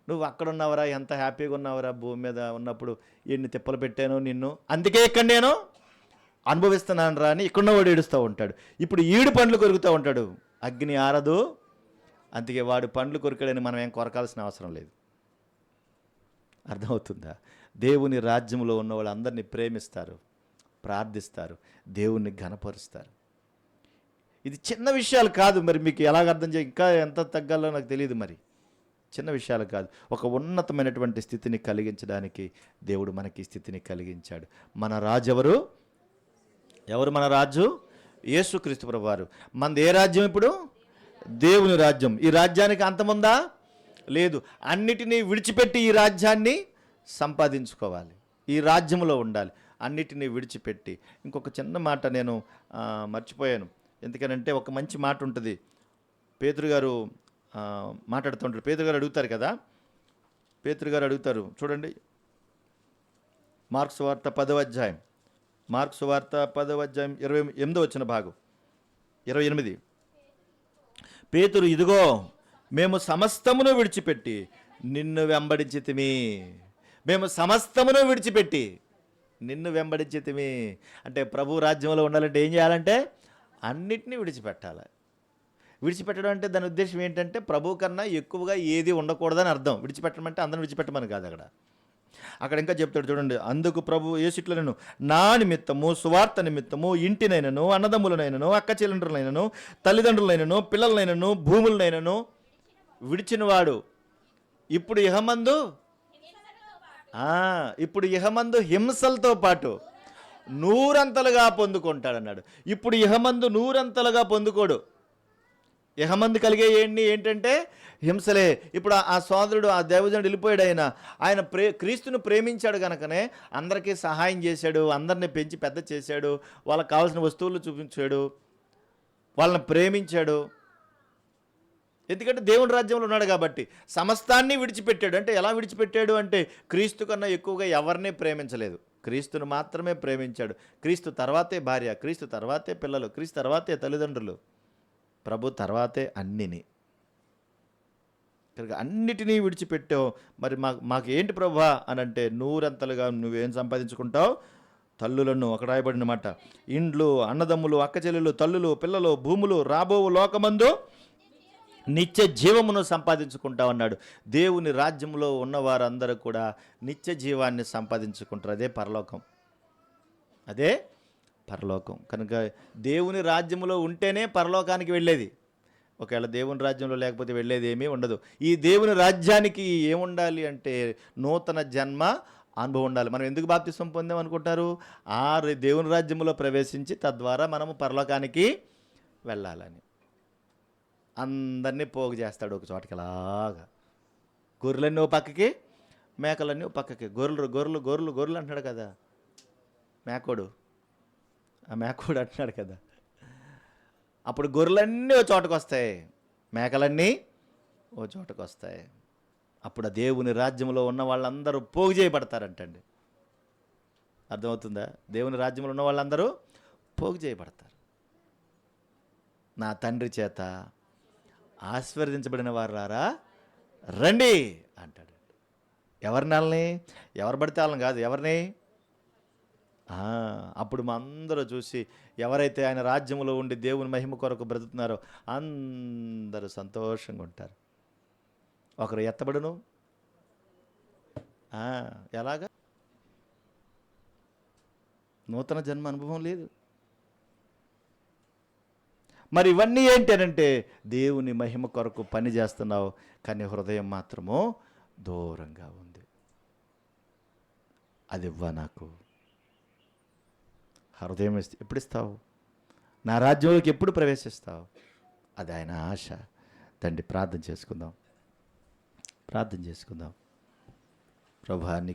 నువ్వు అక్కడ ఉన్నావరా, ఎంత హ్యాపీగా ఉన్నావరా భూమి మీద ఉన్నప్పుడు, ఎన్ని తిప్పలు పెట్టాను నిన్ను, అందుకే ఇక్కడ నేను అనుభవిస్తున్నాను రా అని ఇక్కడున్న వాడు ఏడుస్తూ ఉంటాడు. ఇప్పుడు ఈడు పండ్లు కొరుకుతూ ఉంటాడు, అగ్ని ఆరదు. అందుకే వాడు పండ్లు కొరికాడని మనం ఏం కొరకాల్సిన అవసరం లేదు. అర్థమవుతుందా? దేవుని రాజ్యంలో ఉన్న వాళ్ళు అందరినీ ప్రేమిస్తారు, ప్రార్థిస్తారు, దేవుణ్ణి ఘనపరుస్తారు. ఇది చిన్న విషయాలు కాదు. మరి మీకు ఎలాగ అర్థం చేయ, ఇంకా ఎంత తగ్గాలో నాకు తెలియదు. మరి చిన్న విషయాలు కాదు. ఒక ఉన్నతమైనటువంటి స్థితిని కలిగించడానికి దేవుడు మనకి ఈ స్థితిని కలిగించాడు. మన రాజు ఎవరు? మన రాజు? యేసుక్రీస్తు ప్రభువారు. మనది ఏ రాజ్యం ఇప్పుడు? దేవుని రాజ్యం. ఈ రాజ్యానికి అంతముందా? లేదు. అన్నిటినీ విడిచిపెట్టి ఈ రాజ్యాన్ని సంపాదించుకోవాలి, ఈ రాజ్యంలో ఉండాలి. అన్నిటినీ విడిచిపెట్టి. ఇంకొక చిన్న మాట నేను మర్చిపోయాను. ఎందుకనంటే ఒక మంచి మాట ఉంటుంది. పేతురు గారు మాట్లాడుతుంటారు. పేతురు గారు అడుగుతారు కదా, పేతురు గారు అడుగుతారు చూడండి. మార్క్స్ వార్త 10వ అధ్యాయం, మార్క్స్ వార్త 10వ అధ్యాయం 28వ వచన భాగం, 28. పేతురు, ఇదిగో మేము సమస్తమును విడిచిపెట్టి నిన్ను వెంబడించితిమి. మేము సమస్తమును విడిచిపెట్టి నిన్ను వెంబడించితిమి. అంటే ప్రభు రాజ్యంలో ఉండాలంటే ఏం చేయాలంటే అన్నిటినీ విడిచిపెట్టాలి. విడిచిపెట్టడం అంటే దాని ఉద్దేశం ఏంటంటే ప్రభు కన్నా ఎక్కువగా ఏది ఉండకూడదని అర్థం. విడిచిపెట్టడం అంటే అందరిని విడిచిపెట్టమని కాదు. అక్కడ ఇంకా చెప్తాడు చూడండి. అందుకు ప్రభు యేసుట్లను, నా నిమిత్తము, సువార్త నిమిత్తము ఇంటినైనను, అన్నదమ్ములనైనను, అక్క చెల్లెండ్రులైనను, తల్లిదండ్రులైనను, పిల్లలనైనను, భూములనైనను విడిచినవాడు ఇప్పుడు ఇహమందు హింసలతో పాటు నూరంతలుగా పొందుకుంటాడన్నాడు. ఇప్పుడు ఇహమందు నూరంతలుగా పొందుకోడు. ఇహమందు కలిగే ఏంటంటే హింసలే. ఇప్పుడు ఆ సోదరుడు, ఆ దైవజనుడు వెళ్ళిపోయాడు. ఆయన క్రీస్తును ప్రేమించాడు కనుకనే అందరికీ సహాయం చేశాడు, అందరిని పెంచి పెద్ద చేశాడు, వాళ్ళకి కావాల్సిన వస్తువులు చూపించాడు, వాళ్ళని ప్రేమించాడు. ఎందుకంటే దేవుని రాజ్యంలో ఉన్నాడు కాబట్టి. సమస్తాన్ని విడిచిపెట్టాడు. అంటే ఎలా విడిచిపెట్టాడు అంటే క్రీస్తు కన్నా ఎక్కువగా ఎవరిని ప్రేమించలేదు, క్రీస్తును మాత్రమే ప్రేమించాడు. క్రీస్తు తర్వాతే భార్య, క్రీస్తు తర్వాతే పిల్లలు, క్రీస్తు తర్వాతే తల్లిదండ్రులు, ప్రభు తర్వాతే అన్నిని. కనుక అన్నిటినీ విడిచిపెట్టావు. మరి మాకు ఏంటి ప్రభువా అని అంటే, నూరంతలుగా నువ్వేం సంపాదించుకుంటావు? తల్లులను, అక్కడ రాయబడిన మాట, ఇండ్లు, అన్నదమ్ములు, అక్కచెల్లెలు, తల్లులు, పిల్లలు, భూములు, రాబో లోకమందు నిత్య జీవమును సంపాదించుకుంటా అన్నాడు. దేవుని రాజ్యంలో ఉన్నవారందరూ కూడా నిత్య జీవాన్ని సంపాదించుకుంటారు. అదే పరలోకం, అదే పరలోకం. కనుక దేవుని రాజ్యంలో ఉంటేనే పరలోకానికి వెళ్ళేది. ఒకవేళ దేవుని రాజ్యంలో లేకపోతే వెళ్ళేది ఏమీ ఉండదు. ఈ దేవుని రాజ్యానికి ఏముండాలి అంటే నూతన జన్మ అనుభవం ఉండాలి. మనం ఎందుకు బాప్తిస్మం పొందాం అనుకుంటారు? దేవుని రాజ్యంలో ప్రవేశించి తద్వారా మనము పరలోకానికి వెళ్ళాలని. అందరినీ పోగు చేస్తాడు ఒక చోటకి. అలాగా గొర్రెలన్నీ ఓ పక్కకి, మేకలన్నీ ఓ పక్కకి. గొర్రెలు అంటున్నాడు కదా మేకోడు, ఆ మేకోడు అంటున్నాడు కదా. అప్పుడు గొర్రెలన్నీ ఓ చోటకు వస్తాయి, మేకలన్నీ ఓ చోటకు వస్తాయి. అప్పుడు ఆ దేవుని రాజ్యంలో ఉన్న వాళ్ళందరూ పోగు చేయబడతారంటండి. అర్థమవుతుందా? దేవుని రాజ్యంలో ఉన్న వాళ్ళందరూ పోగు చేయబడతారు. నా తండ్రి చేత ఆశీర్వదించబడిన వారు రారా రండి అంటాడు. ఎవరిని? ఎవరు పడితే వాళ్ళని కాదు, ఎవరిని? అప్పుడు మా అందరూ చూసి ఎవరైతే ఆయన రాజ్యంలో ఉండి దేవుని మహిమ కొరకు బ్రతుకుతున్నారో అందరూ సంతోషంగా ఉంటారు. ఒకరు ఎత్తబడును. ఎలాగా? నూతన జన్మ అనుభవం లేదు. మరి ఇవన్నీ ఏంటి అనంటే దేవుని మహిమ కొరకు పని చేస్తున్నావు, కానీ హృదయం మాత్రమో దూరంగా ఉంది. అది ఇవ్వా నాకు. హృదయం ఎప్పుడు ఇస్తావు? నా రాజ్యంలోకి ఎప్పుడు ప్రవేశిస్తావు? అది ఆయన ఆశ. తండ్రి, ప్రార్థన చేసుకుందాం. ప్రభువా, నీ